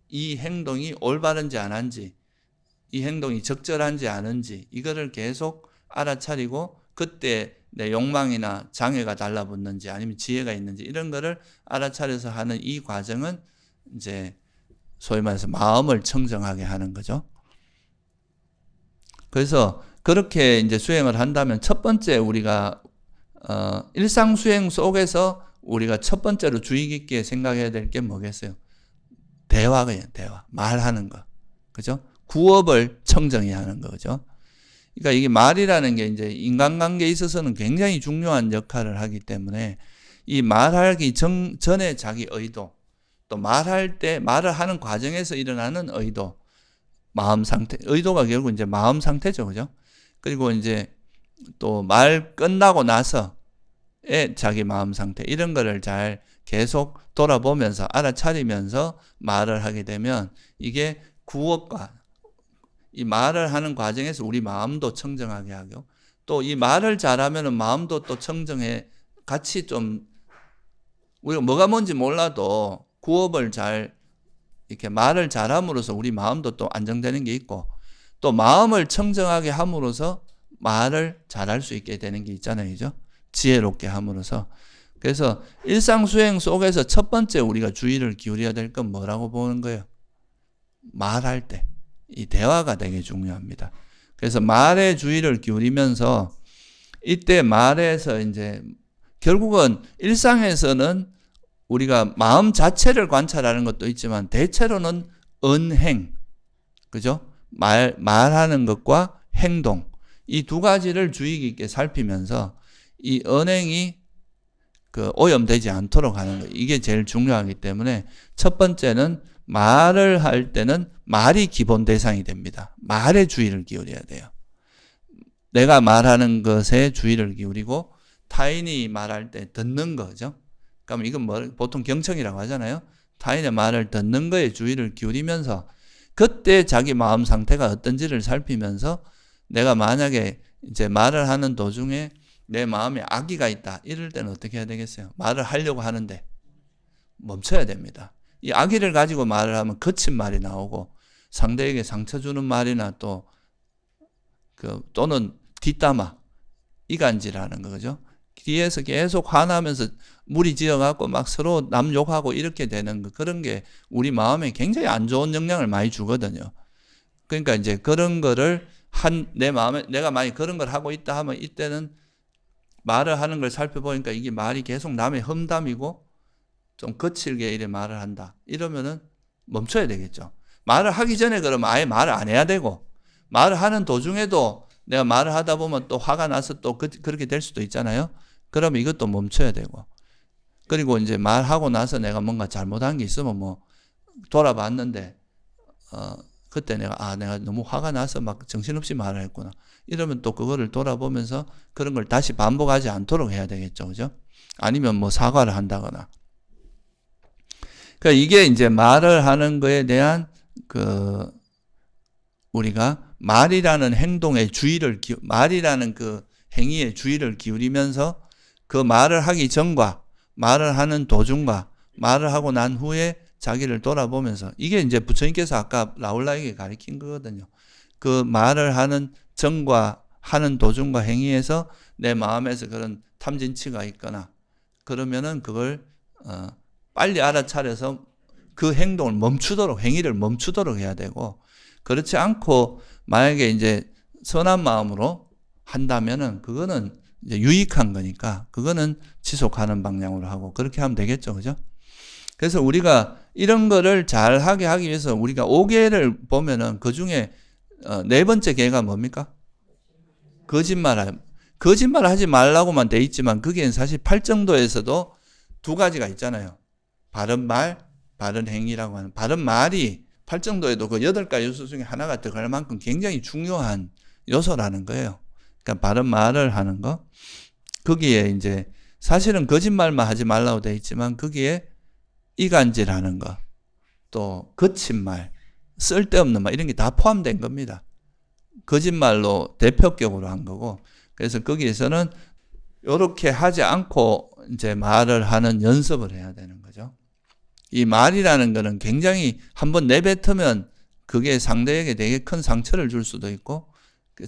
이 행동이 올바른지 안 한지, 이 행동이 적절한지 않은지 이거를 계속 알아차리고 그때 내 욕망이나 장애가 달라붙는지 아니면 지혜가 있는지 이런 거를 알아차려서 하는 이 과정은 이제 소위 말해서 마음을 청정하게 하는 거죠. 그래서 그렇게 이제 수행을 한다면 첫 번째 우리가 일상 수행 속에서 우리가 첫 번째로 주의 깊게 생각해야 될 게 뭐겠어요? 대화예요, 대화. 말하는 거. 그죠? 구업을 청정해야 하는 거죠. 그러니까 이게 말이라는 게 이제 인간관계에 있어서는 굉장히 중요한 역할을 하기 때문에 이 말하기 전에 자기 의도, 또 말할 때 말을 하는 과정에서 일어나는 의도, 마음 상태, 의도가 결국 이제 마음 상태죠. 그죠? 그리고 이제 또 말 끝나고 나서의 자기 마음 상태, 이런 거를 잘 계속 돌아보면서 알아차리면서 말을 하게 되면 이게 구업과 이 말을 하는 과정에서 우리 마음도 청정하게 하고, 또 이 말을 잘하면 마음도 또 청정해 같이 좀, 우리가 뭐가 뭔지 몰라도 구업을 잘 이렇게 말을 잘함으로써 우리 마음도 또 안정되는 게 있고, 또 마음을 청정하게 함으로써 말을 잘할 수 있게 되는 게 있잖아요. 그죠? 지혜롭게 함으로써. 그래서 일상수행 속에서 첫 번째 우리가 주의를 기울여야 될 건 뭐라고 보는 거예요? 말할 때. 이 대화가 되게 중요합니다. 그래서 말에 주의를 기울이면서 이때 말에서 이제 결국은 일상에서는 우리가 마음 자체를 관찰하는 것도 있지만 대체로는 언행, 그죠? 말하는 것과 행동, 이 두 가지를 주의 깊게 살피면서 이 언행이 오염되지 않도록 하는 거. 이게 제일 중요하기 때문에 첫 번째는 말을 할 때는 말이 기본 대상이 됩니다. 말에 주의를 기울여야 돼요. 내가 말하는 것에 주의를 기울이고 타인이 말할 때 듣는 거죠. 그러면 이건 보통 경청이라고 하잖아요. 타인의 말을 듣는 거에 주의를 기울이면서 그때 자기 마음 상태가 어떤지를 살피면서 내가 만약에 이제 말을 하는 도중에 내 마음에 악의가 있다. 이럴 때는 어떻게 해야 되겠어요? 말을 하려고 하는데 멈춰야 됩니다. 이 악의를 가지고 말을 하면 거친 말이 나오고 상대에게 상처 주는 말이나 또는 뒷담화, 이간질하는 거죠. 뒤에서 계속 화나면서 무리지어갖고 막 서로 남 욕하고 이렇게 되는 그런 게 우리 마음에 굉장히 안 좋은 영향을 많이 주거든요. 그러니까 이제 그런 거를 내 마음에 내가 만약 그런 걸 하고 있다 하면 이때는 말을 하는 걸 살펴보니까 이게 말이 계속 남의 험담이고 좀 거칠게 이래 말을 한다. 이러면은 멈춰야 되겠죠. 말을 하기 전에 그러면 아예 말을 안 해야 되고 말을 하는 도중에도 내가 말을 하다 보면 또 화가 나서 또 그렇게 될 수도 있잖아요. 그러면 이것도 멈춰야 되고 그리고 이제 말하고 나서 내가 뭔가 잘못한 게 있으면 뭐 돌아봤는데 그때 내가 너무 화가 나서 막 정신없이 말을 했구나. 이러면 또 그거를 돌아보면서 그런 걸 다시 반복하지 않도록 해야 되겠죠. 그죠? 아니면 뭐 사과를 한다거나. 그러니까 이게 이제 말을 하는 거에 대한 우리가 말이라는 행동에 말이라는 그 행위에 주의를 기울이면서 그 말을 하기 전과 말을 하는 도중과 말을 하고 난 후에 자기를 돌아보면서 이게 이제 부처님께서 아까 라울라에게 가르친 거거든요. 그 말을 하는 전과 하는 도중과 행위에서 내 마음에서 그런 탐진치가 있거나 그러면은 그걸 빨리 알아차려서 그 행동을 행위를 멈추도록 해야 되고 그렇지 않고 만약에 이제 선한 마음으로 한다면은 그거는 이제 유익한 거니까 그거는 지속하는 방향으로 하고 그렇게 하면 되겠죠. 그죠? 그래서 우리가 이런 거를 잘 하게 하기 위해서 우리가 5개를 보면은 그 중에 네 번째 개가 뭡니까? 거짓말 하지 말라고만 돼 있지만 그게 사실 8정도에서도 두 가지가 있잖아요. 바른 말, 바른 행위라고 하는 바른 말이 8정도에도 그 8가지 요소 중에 하나가 들어갈 만큼 굉장히 중요한 요소라는 거예요. 그러니까 바른 말을 하는 거. 거기에 이제 사실은 거짓말만 하지 말라고 돼 있지만 거기에 이간질하는 거, 또 거친 말, 쓸데없는 말 이런 게 다 포함된 겁니다. 거짓말로 대표격으로 한 거고 그래서 거기에서는 이렇게 하지 않고 이제 말을 하는 연습을 해야 되는 거죠. 이 말이라는 거는 굉장히 한번 내뱉으면 그게 상대에게 되게 큰 상처를 줄 수도 있고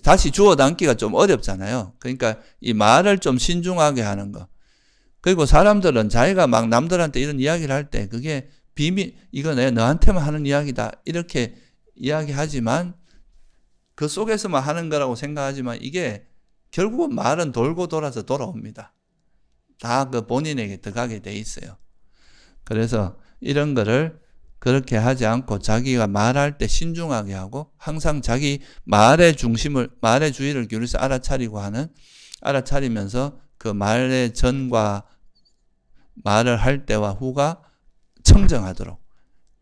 다시 주워 담기가 좀 어렵잖아요. 그러니까 이 말을 좀 신중하게 하는 거. 그리고 사람들은 자기가 막 남들한테 이런 이야기를 할 때 그게 이거 내가 너한테만 하는 이야기다 이렇게 이야기하지만 그 속에서만 하는 거라고 생각하지만 이게 결국은 말은 돌고 돌아서 돌아옵니다. 다 그 본인에게 들어가게 돼 있어요. 그래서 이런 거를 그렇게 하지 않고 자기가 말할 때 신중하게 하고 항상 자기 말의 주의를 기울여서 알아차리면서 그 말의 전과 말을 할 때와 후가 청정하도록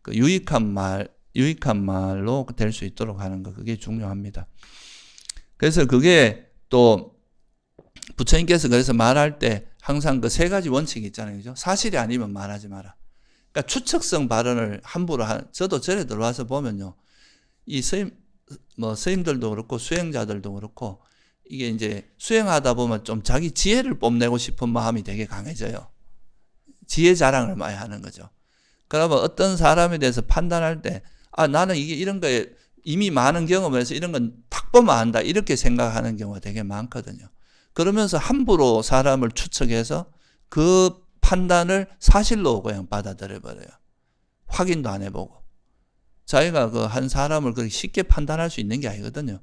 그 유익한 말로 될 수 있도록 하는 거 그게 중요합니다. 그래서 그게 또 부처님께서 그래서 말할 때 항상 그 3가지 원칙이 있잖아요. 그죠? 사실이 아니면 말하지 마라. 그러니까 추측성 발언을 함부로 저도 절에 들어와서 보면요. 이 스님들도 그렇고 수행자들도 그렇고 이게 이제 수행하다 보면 좀 자기 지혜를 뽐내고 싶은 마음이 되게 강해져요. 지혜 자랑을 많이 하는 거죠. 그러면 어떤 사람에 대해서 판단할 때 나는 이게 이런 거에 이미 많은 경험을 해서 이런 건 탁 보면 안다 이렇게 생각하는 경우가 되게 많거든요. 그러면서 함부로 사람을 추측해서 그 판단을 사실로 그냥 받아들여 버려요. 확인도 안 해보고. 자기가 그 한 사람을 그렇게 쉽게 판단할 수 있는 게 아니거든요.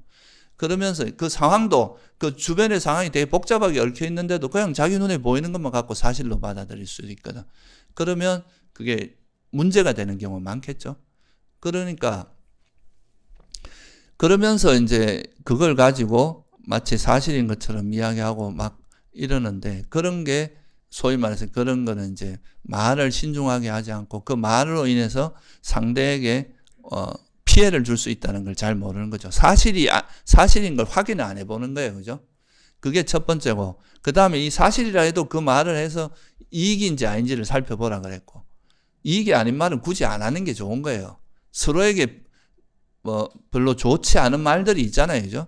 그러면서 그 상황도 그 주변의 상황이 되게 복잡하게 얽혀 있는데도 그냥 자기 눈에 보이는 것만 갖고 사실로 받아들일 수 있거든. 그러면 그게 문제가 되는 경우가 많겠죠. 그러면서 이제 그걸 가지고 마치 사실인 것처럼 이야기하고 막 이러는데 그런 게 소위 말해서 그런 거는 이제 말을 신중하게 하지 않고 그 말로 인해서 상대에게 피해를 줄 수 있다는 걸 잘 모르는 거죠. 사실인 걸 확인을 안 해보는 거예요. 그죠? 그게 첫 번째고, 그 다음에 이 사실이라 해도 그 말을 해서 이익인지 아닌지를 살펴보라 그랬고, 이익이 아닌 말은 굳이 안 하는 게 좋은 거예요. 서로에게 뭐 별로 좋지 않은 말들이 있잖아요. 그죠?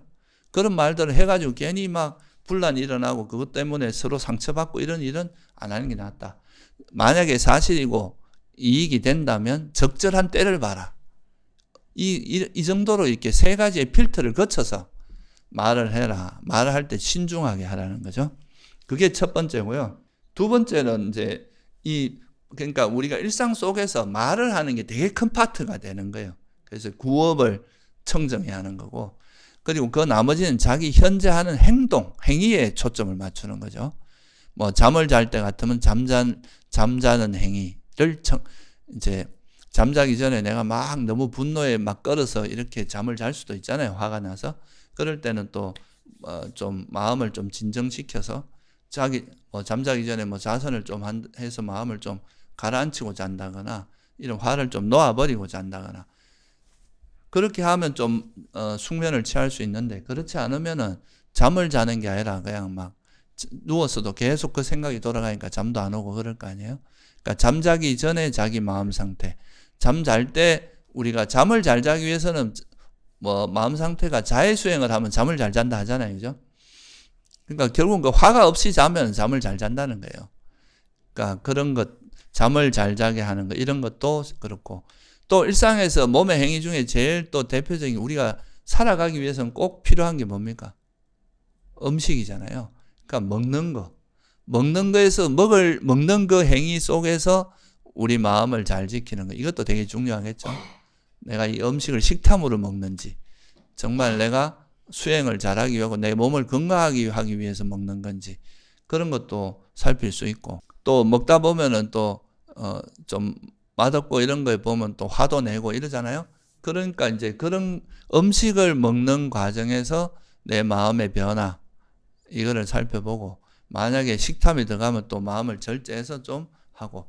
그런 말들을 해가지고 괜히 막 분란이 일어나고 그것 때문에 서로 상처받고 이런 일은 안 하는 게 낫다. 만약에 사실이고 이익이 된다면 적절한 때를 봐라. 이 정도로 이렇게 세 가지의 필터를 거쳐서 말을 해라. 말을 할 때 신중하게 하라는 거죠. 그게 첫 번째고요. 두 번째는 이제 그러니까 우리가 일상 속에서 말을 하는 게 되게 큰 파트가 되는 거예요. 그래서 구업을 청정해야 하는 거고, 그리고 그 나머지는 자기 현재 하는 행위에 초점을 맞추는 거죠. 뭐 잠을 잘 때 같으면 잠자는 행위를 이제 잠자기 전에 내가 막 너무 분노에 막 끌어서 이렇게 잠을 잘 수도 있잖아요. 화가 나서. 그럴 때는 또 좀 마음을 좀 진정시켜서 잠자기 전에 뭐 자선을 좀 해서 마음을 좀 가라앉히고 잔다거나 이런 화를 좀 놓아버리고 잔다거나 그렇게 하면 좀 숙면을 취할 수 있는데, 그렇지 않으면은 잠을 자는 게 아니라 그냥 막 누웠어도 계속 그 생각이 돌아가니까 잠도 안 오고 그럴 거 아니에요. 그러니까 잠자기 전에 자기 마음 상태, 잠잘 때 우리가 잠을 잘 자기 위해서는 뭐 마음 상태가 자해수행을 하면 잠을 잘 잔다 하잖아요. 그죠? 그러니까 결국은 그 화가 없이 자면 잠을 잘 잔다는 거예요. 그러니까 그런 것, 잠을 잘 자게 하는 것, 이런 것도 그렇고, 또 일상에서 몸의 행위 중에 제일 또 대표적인 우리가 살아가기 위해서는 꼭 필요한 게 뭡니까? 음식이잖아요. 그러니까 먹는 거에서 먹는 그 행위 속에서 우리 마음을 잘 지키는 거, 이것도 되게 중요하겠죠. 내가 이 음식을 식탐으로 먹는지, 정말 내가 수행을 잘하기 위하고 내 몸을 건강하게 하기 위해서 먹는 건지, 그런 것도 살필 수 있고, 또 먹다 보면은 또 좀 맛없고 이런 거에 보면 또 화도 내고 이러잖아요. 그러니까 이제 그런 음식을 먹는 과정에서 내 마음의 변화, 이거를 살펴보고, 만약에 식탐이 들어가면 또 마음을 절제해서 좀 하고,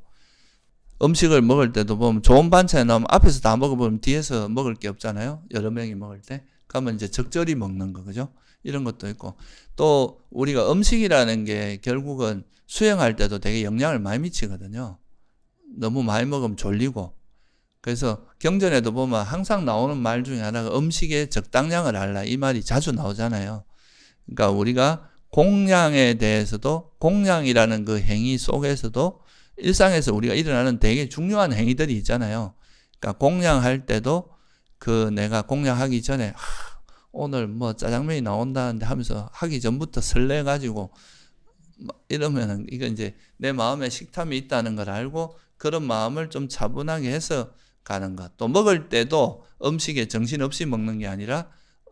음식을 먹을 때도 보면 좋은 반찬이 나오면 앞에서 다 먹어보면 뒤에서 먹을 게 없잖아요. 여러 명이 먹을 때. 그러면 이제 적절히 먹는 거, 그죠? 이런 것도 있고, 또 우리가 음식이라는 게 결국은 수행할 때도 되게 영향을 많이 미치거든요. 너무 많이 먹으면 졸리고. 그래서 경전에도 보면 항상 나오는 말 중에 하나가 음식의 적당량을 알라, 이 말이 자주 나오잖아요. 그러니까 우리가 공양에 대해서도, 공양이라는 그 행위 속에서도 일상에서 우리가 일어나는 되게 중요한 행위들이 있잖아요. 그러니까 공양할 때도 내가 공양하기 전에 오늘 뭐 짜장면이 나온다는데 하면서 하기 전부터 설레가지고 이러면은 이건 이제 내 마음에 식탐이 있다는 걸 알고 그런 마음을 좀 차분하게 해서 가는 것. 또 먹을 때도 음식에 정신없이 먹는 게 아니라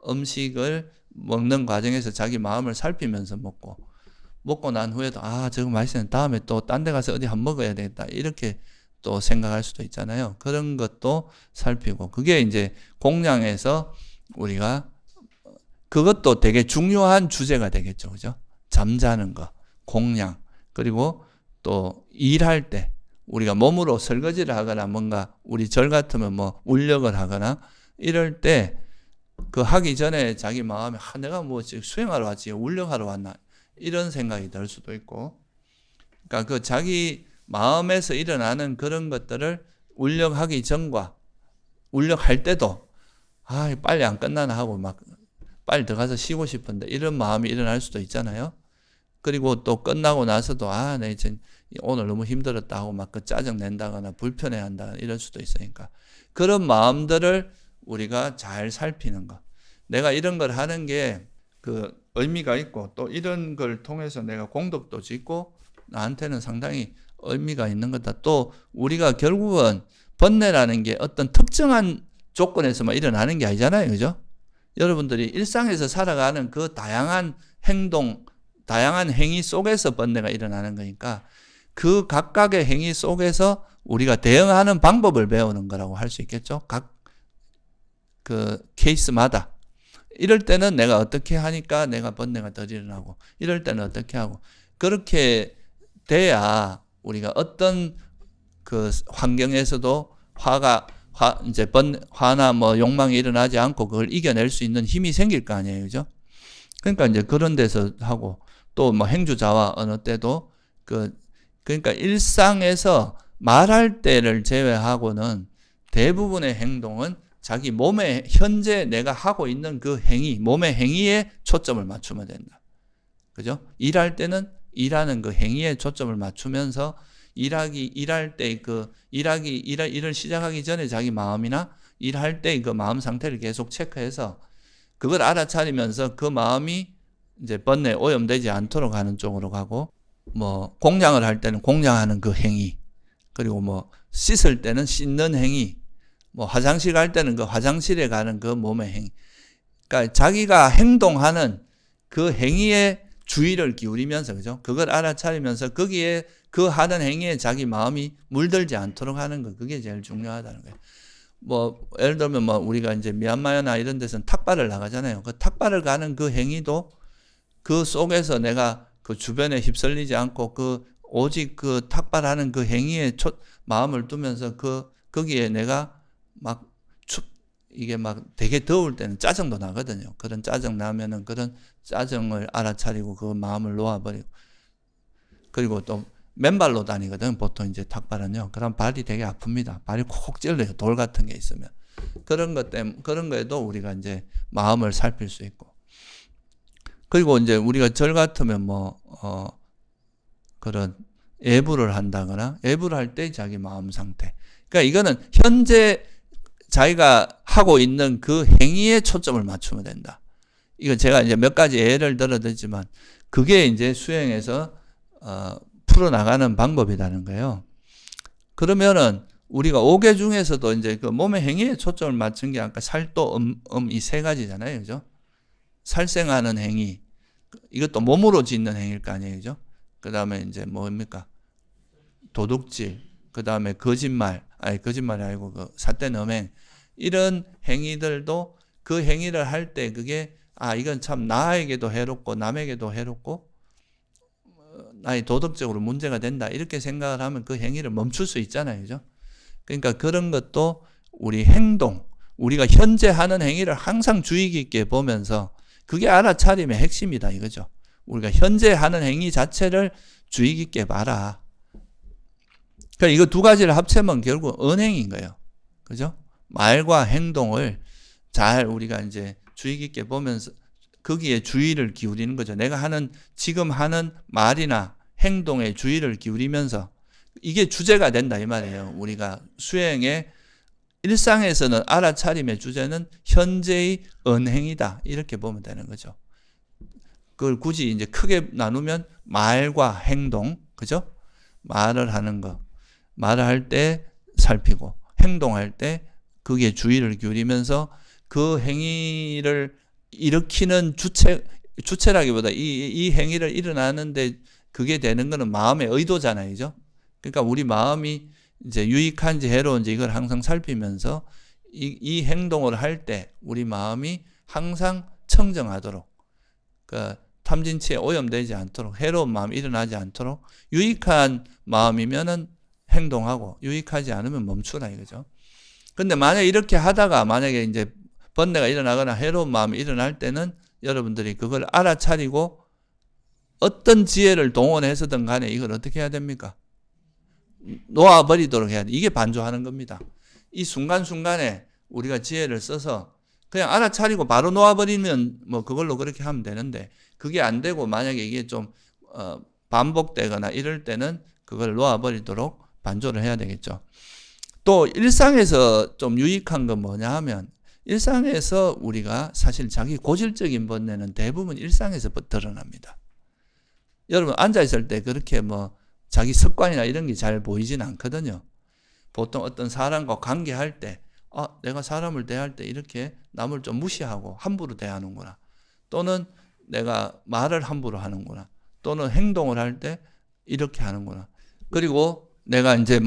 음식을 먹는 과정에서 자기 마음을 살피면서 먹고 난 후에도 저거 맛있었는데 다음에 또 딴 데 가서 어디 한번 먹어야 되겠다, 이렇게 또 생각할 수도 있잖아요. 그런 것도 살피고, 그게 이제 공양에서 우리가 그것도 되게 중요한 주제가 되겠죠. 그죠? 잠자는 거, 공양, 그리고 또 일할 때 우리가 몸으로 설거지를 하거나 뭔가 우리 절 같으면 뭐 울력을 하거나 이럴 때 그 하기 전에 자기 마음에 내가 뭐 지금 수행하러 왔지 울력하러 왔나, 이런 생각이 들 수도 있고, 그러니까 그 자기 마음에서 일어나는 그런 것들을 울력하기 전과 울력할 때도 빨리 안 끝나나 하고 막 빨리 들어가서 쉬고 싶은데 이런 마음이 일어날 수도 있잖아요. 그리고 또 끝나고 나서도 내 오늘 너무 힘들었다 하고 막 그 짜증 낸다거나 불편해 한다거나 이럴 수도 있으니까 그런 마음들을 우리가 잘 살피는 거. 내가 이런 걸 하는 게 그 의미가 있고, 또 이런 걸 통해서 내가 공덕도 짓고 나한테는 상당히 의미가 있는 거다. 또 우리가 결국은 번뇌라는 게 어떤 특정한 조건에서만 일어나는 게 아니잖아요. 그죠? 여러분들이 일상에서 살아가는 그 다양한 행동, 다양한 행위 속에서 번뇌가 일어나는 거니까 그 각각의 행위 속에서 우리가 대응하는 방법을 배우는 거라고 할 수 있겠죠. 각 그 케이스마다. 이럴 때는 내가 어떻게 하니까 내가 번뇌가 더 일어나고, 이럴 때는 어떻게 하고, 그렇게 돼야 우리가 어떤 그 환경에서도 화나 뭐 욕망이 일어나지 않고 그걸 이겨낼 수 있는 힘이 생길 거 아니에요. 그죠? 그러니까 이제 그런 데서 하고 또 뭐 행주자와 어느 때도 그러니까 일상에서 말할 때를 제외하고는 대부분의 행동은 자기 몸에 현재 내가 하고 있는 그 행위, 몸의 행위에 초점을 맞추면 된다. 그죠? 일할 때는 일하는 그 행위에 초점을 맞추면서 일할 때 일을 시작하기 전에 자기 마음이나 일할 때 그 마음 상태를 계속 체크해서 그걸 알아차리면서 그 마음이 이제 번뇌에 오염되지 않도록 하는 쪽으로 가고, 뭐 공양을 할 때는 공양하는 그 행위, 그리고 뭐 씻을 때는 씻는 행위, 뭐 화장실 갈 때는 그 화장실에 가는 그 몸의 행위. 그러니까 자기가 행동하는 그 행위에 주의를 기울이면서, 그죠? 그걸 알아차리면서 거기에 그 하는 행위에 자기 마음이 물들지 않도록 하는 거, 그게 제일 중요하다는 거예요. 뭐 예를 들면 뭐 우리가 이제 미얀마나 이런 데서는 탁발을 나가잖아요. 그 탁발을 가는 그 행위도 그 속에서 내가 그 주변에 휩쓸리지 않고 오직 그 탁발하는 그 행위에 마음을 두면서 거기에 내가 이게 막 되게 더울 때는 짜증도 나거든요. 그런 짜증 나면은 그런 짜증을 알아차리고 그 마음을 놓아버리고, 그리고 또 맨발로 다니거든, 보통 이제 탁발은요. 그럼 발이 되게 아픕니다. 발이 콕콕 찔러요. 돌 같은 게 있으면. 그런 거에도 우리가 이제 마음을 살필 수 있고. 그리고 이제 우리가 절 같으면 그런 예불을 한다거나, 예불을 할 때 자기 마음 상태. 그러니까 이거는 현재 자기가 하고 있는 그 행위에 초점을 맞추면 된다. 이거 제가 이제 몇 가지 예를 들어드리지만, 그게 이제 수행에서, 풀어나가는 방법이라는 거예요. 그러면은 우리가 5개 중에서도 이제 그 몸의 행위에 초점을 맞춘 게 아까 살도, 이 세 가지잖아요. 그죠? 살생하는 행위. 이것도 몸으로 짓는 행위일 거 아니에요. 그죠? 그 다음에 이제 뭡니까? 도둑질. 그 다음에 거짓말이 아니고 삿된 음행. 이런 행위들도 그 행위를 할 때 그게, 이건 참 나에게도 해롭고 남에게도 해롭고 나의 도덕적으로 문제가 된다, 이렇게 생각을 하면 그 행위를 멈출 수 있잖아요. 그죠? 그러니까 그런 것도 우리 행동, 우리가 현재 하는 행위를 항상 주의 깊게 보면서, 그게 알아차림의 핵심이다 이거죠. 우리가 현재 하는 행위 자체를 주의 깊게 봐라. 그러니까 이거 두 가지를 합치면 결국 언행인 거예요. 그죠? 말과 행동을 잘 우리가 이제 주의 깊게 보면서 거기에 주의를 기울이는 거죠. 내가 지금 하는 말이나 행동에 주의를 기울이면서 이게 주제가 된다 이 말이에요. 우리가 수행의 일상에서는 알아차림의 주제는 현재의 언행이다, 이렇게 보면 되는 거죠. 그걸 굳이 이제 크게 나누면 말과 행동, 그죠? 말을 하는 거, 말을 할 때 살피고, 행동할 때 거기에 주의를 기울이면서 그 행위를 일으키는 주체라기보다 이 행위를 일어나는데 그게 되는 거는 마음의 의도잖아요. 그죠? 그러니까 우리 마음이 이제 유익한지 해로운지 이걸 항상 살피면서 이 행동을 할 때 우리 마음이 항상 청정하도록, 그러니까 탐진치에 오염되지 않도록, 해로운 마음이 일어나지 않도록 유익한 마음이면은 행동하고 유익하지 않으면 멈추라 이거죠. 근데 만약 이렇게 하다가 만약에 이제 번뇌가 일어나거나 해로운 마음이 일어날 때는 여러분들이 그걸 알아차리고 어떤 지혜를 동원해서든 간에 이걸 어떻게 해야 됩니까? 놓아버리도록 해야 돼. 이게 반조하는 겁니다. 이 순간순간에 우리가 지혜를 써서 그냥 알아차리고 바로 놓아버리면 뭐 그걸로 그렇게 하면 되는데, 그게 안 되고 만약에 이게 좀 반복되거나 이럴 때는 그걸 놓아버리도록 반조를 해야 되겠죠. 또 일상에서 좀 유익한 건 뭐냐 하면, 일상에서 우리가 사실 자기 고질적인 번뇌는 대부분 일상에서 드러납니다. 여러분 앉아있을 때 그렇게 자기 습관이나 이런 게 잘 보이진 않거든요. 보통 어떤 사람과 관계할 때, 내가 사람을 대할 때 이렇게 남을 좀 무시하고 함부로 대하는구나, 또는 내가 말을 함부로 하는구나, 또는 행동을 할 때 이렇게 하는구나. 그리고 내가 이제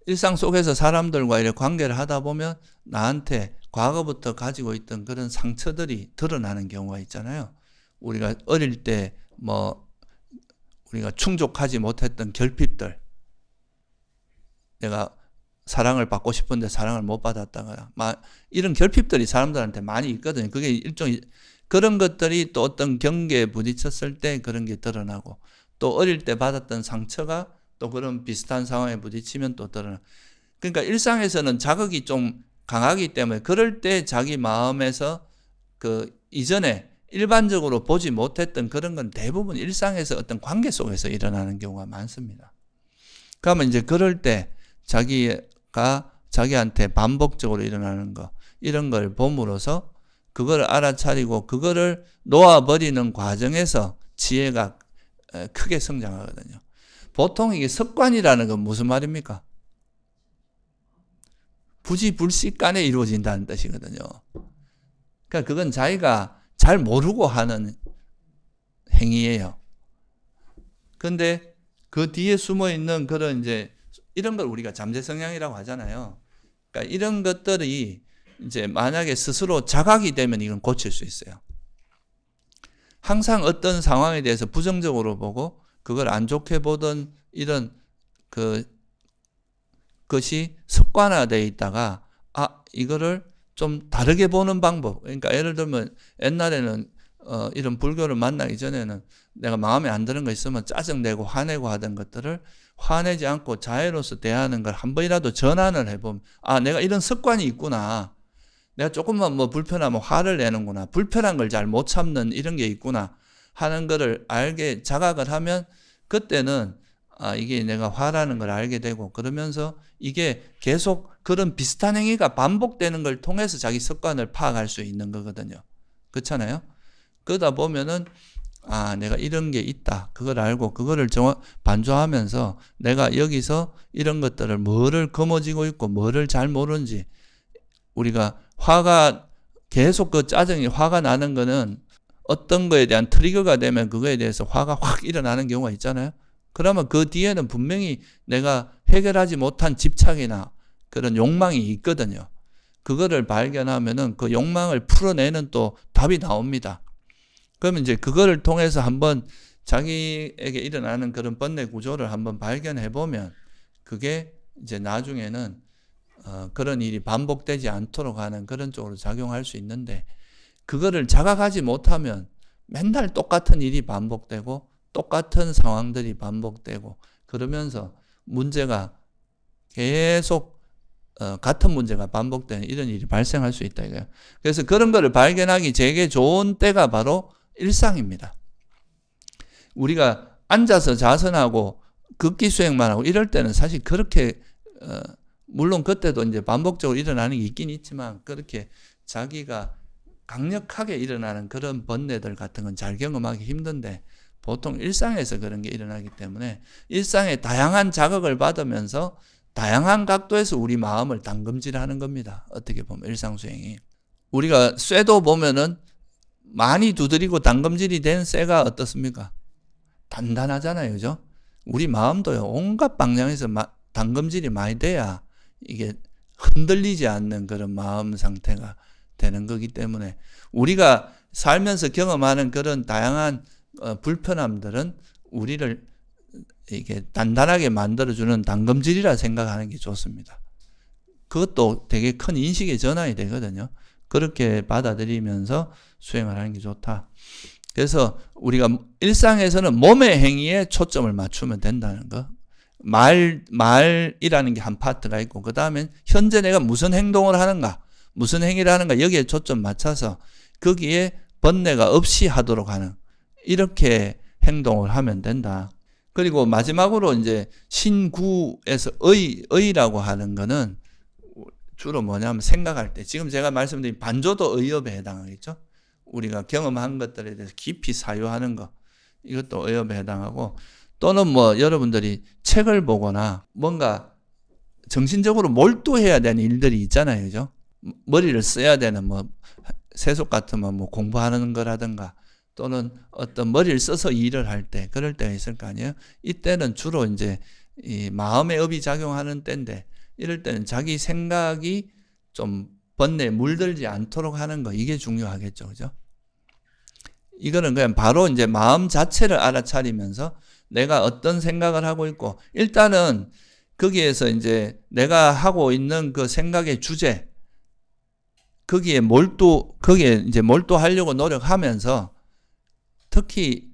일상 속에서 사람들과 이렇게 관계를 하다 보면 나한테 과거부터 가지고 있던 그런 상처들이 드러나는 경우가 있잖아요. 우리가 어릴 때 우리가 충족하지 못했던 결핍들, 내가 사랑을 받고 싶은데 사랑을 못 받았다가 이런 결핍들이 사람들한테 많이 있거든요. 그게 일종의 그런 것들이 또 어떤 경계에 부딪혔을 때 그런 게 드러나고, 또 어릴 때 받았던 상처가 또 그런 비슷한 상황에 부딪히면 또 드러나. 그러니까 일상에서는 자극이 좀 강하기 때문에 그럴 때 자기 마음에서 그 이전에 일반적으로 보지 못했던 그런 건 대부분 일상에서 어떤 관계 속에서 일어나는 경우가 많습니다. 그러면 이제 그럴 때 자기가 자기한테 반복적으로 일어나는 거, 이런 걸 봄으로써 그걸 알아차리고 그거를 놓아버리는 과정에서 지혜가 크게 성장하거든요. 보통 이게 습관이라는 건 무슨 말입니까? 부지불식간에 이루어진다는 뜻이거든요. 그러니까 그건 자기가 잘 모르고 하는 행위예요. 근데 그 뒤에 숨어 있는 그런 이제 이런 걸 우리가 잠재 성향이라고 하잖아요. 그러니까 이런 것들이 이제 만약에 스스로 자각이 되면 이건 고칠 수 있어요. 항상 어떤 상황에 대해서 부정적으로 보고 그걸 안 좋게 보던 이런 것이 습관화되어 있다가 이거를 좀 다르게 보는 방법. 그러니까 예를 들면 옛날에는 이런 불교를 만나기 전에는 내가 마음에 안 드는 거 있으면 짜증내고 화내고 하던 것들을 화내지 않고 자애로서 대하는 걸 한 번이라도 전환을 해보면 내가 이런 습관이 있구나. 내가 조금만 뭐 불편하면 화를 내는구나. 불편한 걸 잘 못 참는 이런 게 있구나 하는 거를 알게 자각을 하면 그때는 이게 내가 화라는 걸 알게 되고, 그러면서 이게 계속 그런 비슷한 행위가 반복되는 걸 통해서 자기 습관을 파악할 수 있는 거거든요. 그렇잖아요? 그러다 보면은 내가 이런 게 있다. 그걸 알고 그거를 반조하면서 내가 여기서 이런 것들을 뭐를 거머쥐고 있고 뭐를 잘 모르는지, 우리가 화가 계속 그 짜증이 화가 나는 거는 어떤 거에 대한 트리거가 되면 그거에 대해서 화가 확 일어나는 경우가 있잖아요. 그러면 그 뒤에는 분명히 내가 해결하지 못한 집착이나 그런 욕망이 있거든요. 그거를 발견하면은 그 욕망을 풀어내는 또 답이 나옵니다. 그러면 이제 그거를 통해서 한번 자기에게 일어나는 그런 번뇌 구조를 한번 발견해 보면 그게 이제 나중에는 그런 일이 반복되지 않도록 하는 그런 쪽으로 작용할 수 있는데, 그거를 자각하지 못하면 맨날 똑같은 일이 반복되고 똑같은 상황들이 반복되고 그러면서 문제가 계속 같은 문제가 반복되는 이런 일이 발생할 수 있다 이거예요. 그래서 그런 거를 발견하기 되게 좋은 때가 바로 일상입니다. 우리가 앉아서 자선하고 극기 수행만 하고 이럴 때는 사실 그렇게 물론 그때도 이제 반복적으로 일어나는 게 있긴 있지만 그렇게 자기가 강력하게 일어나는 그런 번뇌들 같은 건 잘 경험하기 힘든데, 보통 일상에서 그런 게 일어나기 때문에 일상의 다양한 자극을 받으면서 다양한 각도에서 우리 마음을 담금질하는 겁니다. 어떻게 보면 일상수행이. 우리가 쇠도 보면은 많이 두드리고 담금질이 된 쇠가 어떻습니까? 단단하잖아요. 그죠? 우리 마음도요. 온갖 방향에서 담금질이 많이 돼야 이게 흔들리지 않는 그런 마음 상태가 되는 거기 때문에 우리가 살면서 경험하는 그런 다양한 불편함들은 우리를 이게 단단하게 만들어주는 담금질이라 생각하는 게 좋습니다. 그것도 되게 큰 인식의 전환이 되거든요. 그렇게 받아들이면서 수행을 하는 게 좋다. 그래서 우리가 일상에서는 몸의 행위에 초점을 맞추면 된다는 거. 말이라는 게 한 파트가 있고, 그 다음엔 현재 내가 무슨 행동을 하는가, 무슨 행위를 하는가, 여기에 초점 맞춰서 거기에 번뇌가 없이 하도록 하는, 이렇게 행동을 하면 된다. 그리고 마지막으로 이제 신구에서 의라고 하는 거는 주로 뭐냐면 생각할 때, 지금 제가 말씀드린 반조도 의업에 해당하겠죠. 우리가 경험한 것들에 대해서 깊이 사유하는 거, 이것도 의업에 해당하고, 또는 뭐 여러분들이 책을 보거나 뭔가 정신적으로 몰두해야 되는 일들이 있잖아요. 그죠? 머리를 써야 되는 뭐 세속 같으면 뭐 공부하는 거라든가, 또는 어떤 머리를 써서 일을 할 때 그럴 때가 있을 거 아니에요. 이때는 주로 이제 이 마음의 업이 작용하는 때인데, 이럴 때는 자기 생각이 좀 번뇌에 물들지 않도록 하는 거, 이게 중요하겠죠. 그죠? 이거는 그냥 바로 이제 마음 자체를 알아차리면서 내가 어떤 생각을 하고 있고, 일단은 거기에서 이제 내가 하고 있는 그 생각의 주제, 거기에 이제 몰두하려고 노력하면서, 특히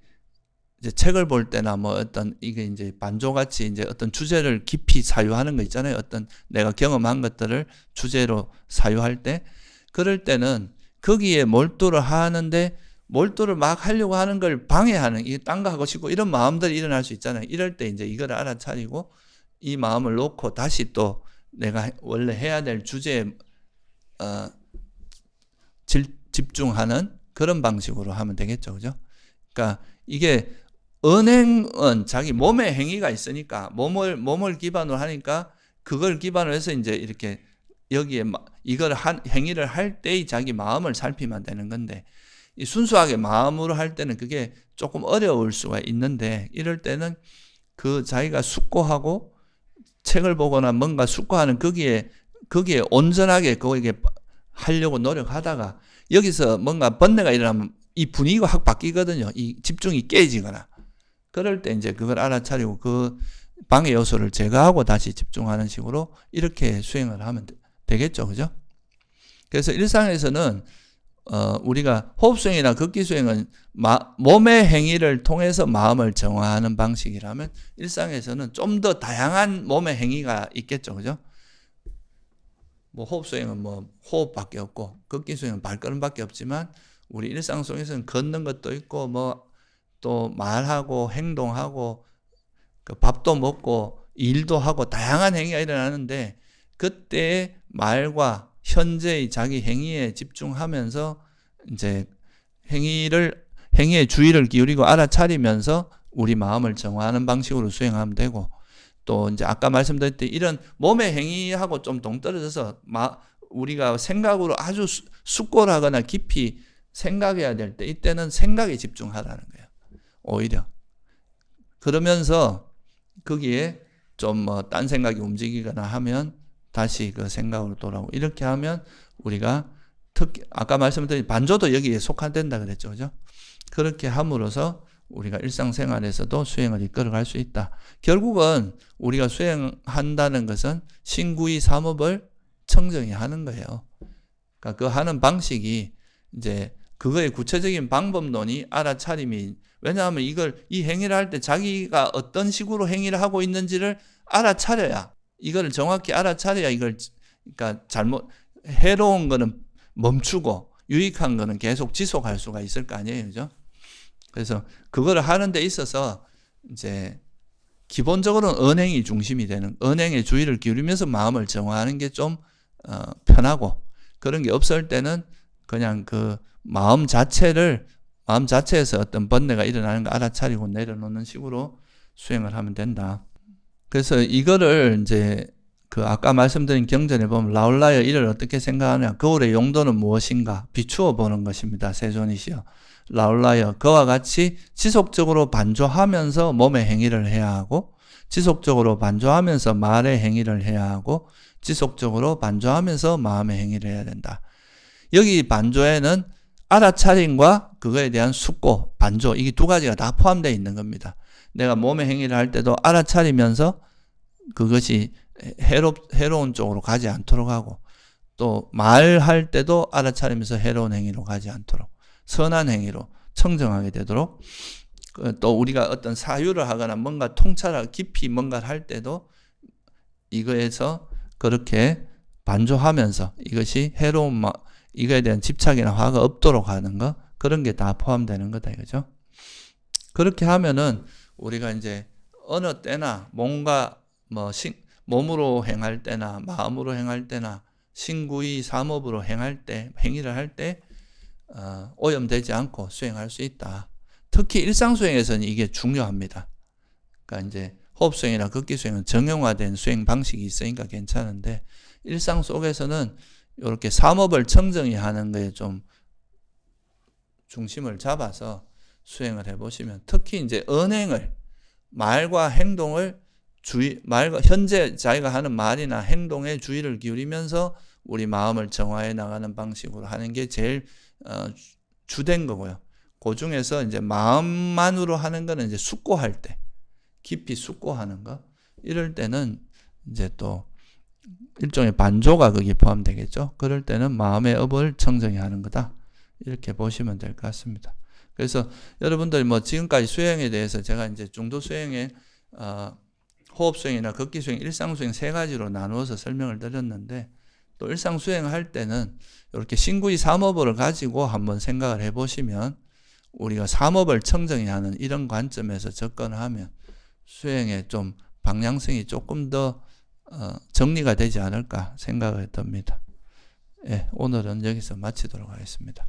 이제 책을 볼 때나 뭐 어떤 이게 이제 반조같이 이제 어떤 주제를 깊이 사유하는 거 있잖아요. 어떤 내가 경험한 것들을 주제로 사유할 때, 그럴 때는 거기에 몰두를 하는데, 몰두를 막 하려고 하는 걸 방해하는, 이게 딴 거 하고 싶고 이런 마음들이 일어날 수 있잖아요. 이럴 때 이제 이걸 알아차리고 이 마음을 놓고 다시 또 내가 원래 해야 될 주제에 집중하는 그런 방식으로 하면 되겠죠. 그죠? 그러니까 이게 언행은 자기 몸의 행위가 있으니까 몸을 기반으로 하니까 그걸 기반으로 해서 이제 이렇게 여기에 이걸 행위를 할 때의 자기 마음을 살피면 되는 건데, 이 순수하게 마음으로 할 때는 그게 조금 어려울 수가 있는데, 이럴 때는 그 자기가 숙고하고 책을 보거나 뭔가 숙고하는 거기에 온전하게 거기에 하려고 노력하다가 여기서 뭔가 번뇌가 일어나면 이 분위기가 확 바뀌거든요. 이 집중이 깨지거나. 그럴 때 이제 그걸 알아차리고 그 방해 요소를 제거하고 다시 집중하는 식으로 이렇게 수행을 하면 되겠죠. 그죠? 그래서 일상에서는 우리가 호흡수행이나 극기수행은 몸의 행위를 통해서 마음을 정화하는 방식이라면, 일상에서는 좀 더 다양한 몸의 행위가 있겠죠. 그죠? 뭐 호흡수행은 뭐 호흡밖에 없고, 극기수행은 발걸음밖에 없지만, 우리 일상 속에서는 걷는 것도 있고, 뭐 또 말하고 행동하고, 그 밥도 먹고 일도 하고 다양한 행위가 일어나는데, 그때의 말과 현재의 자기 행위에 집중하면서 이제 행위에 주의를 기울이고 알아차리면서 우리 마음을 정화하는 방식으로 수행하면 되고, 또 이제 아까 말씀드렸듯이 이런 몸의 행위하고 좀 동떨어져서 우리가 생각으로 아주 숙고하거나 깊이 생각해야 될 때, 이때는 생각에 집중하라는 거예요. 오히려 그러면서 거기에 좀 뭐 딴 생각이 움직이거나 하면 다시 그 생각으로 돌아오고, 이렇게 하면 우리가 특히 아까 말씀드린 반조도 여기에 속한된다 그랬죠. 그죠? 그렇게 함으로써 우리가 일상생활에서도 수행을 이끌어갈 수 있다. 결국은 우리가 수행한다는 것은 신구이 삼업을 청정히 하는 거예요. 그러니까 그 하는 방식이 이제 그거의 구체적인 방법론이 알아차림이, 왜냐하면 이 행위를 할 때 자기가 어떤 식으로 행위를 하고 있는지를 알아차려야, 이걸 정확히 알아차려야 그러니까 해로운 거는 멈추고 유익한 거는 계속 지속할 수가 있을 거 아니에요. 그죠? 그래서 그거를 하는 데 있어서 이제 기본적으로는 언행이 중심이 되는, 언행에 주의를 기울이면서 마음을 정화하는 게 좀 편하고, 그런 게 없을 때는 그냥 그 마음 자체에서 어떤 번뇌가 일어나는 거 알아차리고 내려놓는 식으로 수행을 하면 된다. 그래서 이거를 이제 그 아까 말씀드린 경전에 보면 라울라여 이를 어떻게 생각하느냐, 거울의 용도는 무엇인가 비추어 보는 것입니다. 세존이시여 라울라여, 그와 같이 지속적으로 반조하면서 몸의 행위를 해야 하고, 지속적으로 반조하면서 말의 행위를 해야 하고, 지속적으로 반조하면서 마음의 행위를 해야 된다. 여기 반조에는 알아차림과 그거에 대한 숙고, 반조, 이게 두 가지가 다 포함되어 있는 겁니다. 내가 몸의 행위를 할 때도 알아차리면서 그것이 해로운 쪽으로 가지 않도록 하고, 또 말할 때도 알아차리면서 해로운 행위로 가지 않도록 선한 행위로 청정하게 되도록, 또 우리가 어떤 사유를 하거나 뭔가 통찰하고 깊이 뭔가를 할 때도 이거에서 그렇게 반조하면서 이것이 해로운 이거에 대한 집착이나 화가 없도록 하는 거, 그런 게 다 포함되는 거다 이거죠. 그렇게 하면은 우리가 이제 어느 때나 뭔가 몸으로 행할 때나 마음으로 행할 때나 신구이 삼업으로 행위를 할 때 오염되지 않고 수행할 수 있다. 특히 일상수행에서는 이게 중요합니다. 그러니까 이제 호흡수행이나 극기수행은 정형화된 수행 방식이 있으니까 괜찮은데, 일상 속에서는 이렇게 삼업을 청정히 하는 거에 좀 중심을 잡아서 수행을 해보시면, 특히 이제 언행을, 말과 행동을 현재 자기가 하는 말이나 행동에 주의를 기울이면서 우리 마음을 정화해 나가는 방식으로 하는 게 제일 주된 거고요. 그 중에서 이제 마음만으로 하는 거는 이제 숙고할 때, 깊이 숙고하는 거, 이럴 때는 이제 또 일종의 반조가 거기에 포함되겠죠. 그럴 때는 마음의 업을 청정히 하는 거다. 이렇게 보시면 될 것 같습니다. 그래서 여러분들 뭐 지금까지 수행에 대해서 제가 이제 중도 수행에 호흡 수행이나 걷기 수행, 일상 수행 세 가지로 나누어서 설명을 드렸는데, 또 일상 수행할 때는 이렇게 신구이 삼업을 가지고 한번 생각을 해보시면 우리가 삼업을 청정히 하는 이런 관점에서 접근을 하면 수행에 좀 방향성이 조금 더 정리가 되지 않을까 생각을 듭니다. 예, 오늘은 여기서 마치도록 하겠습니다.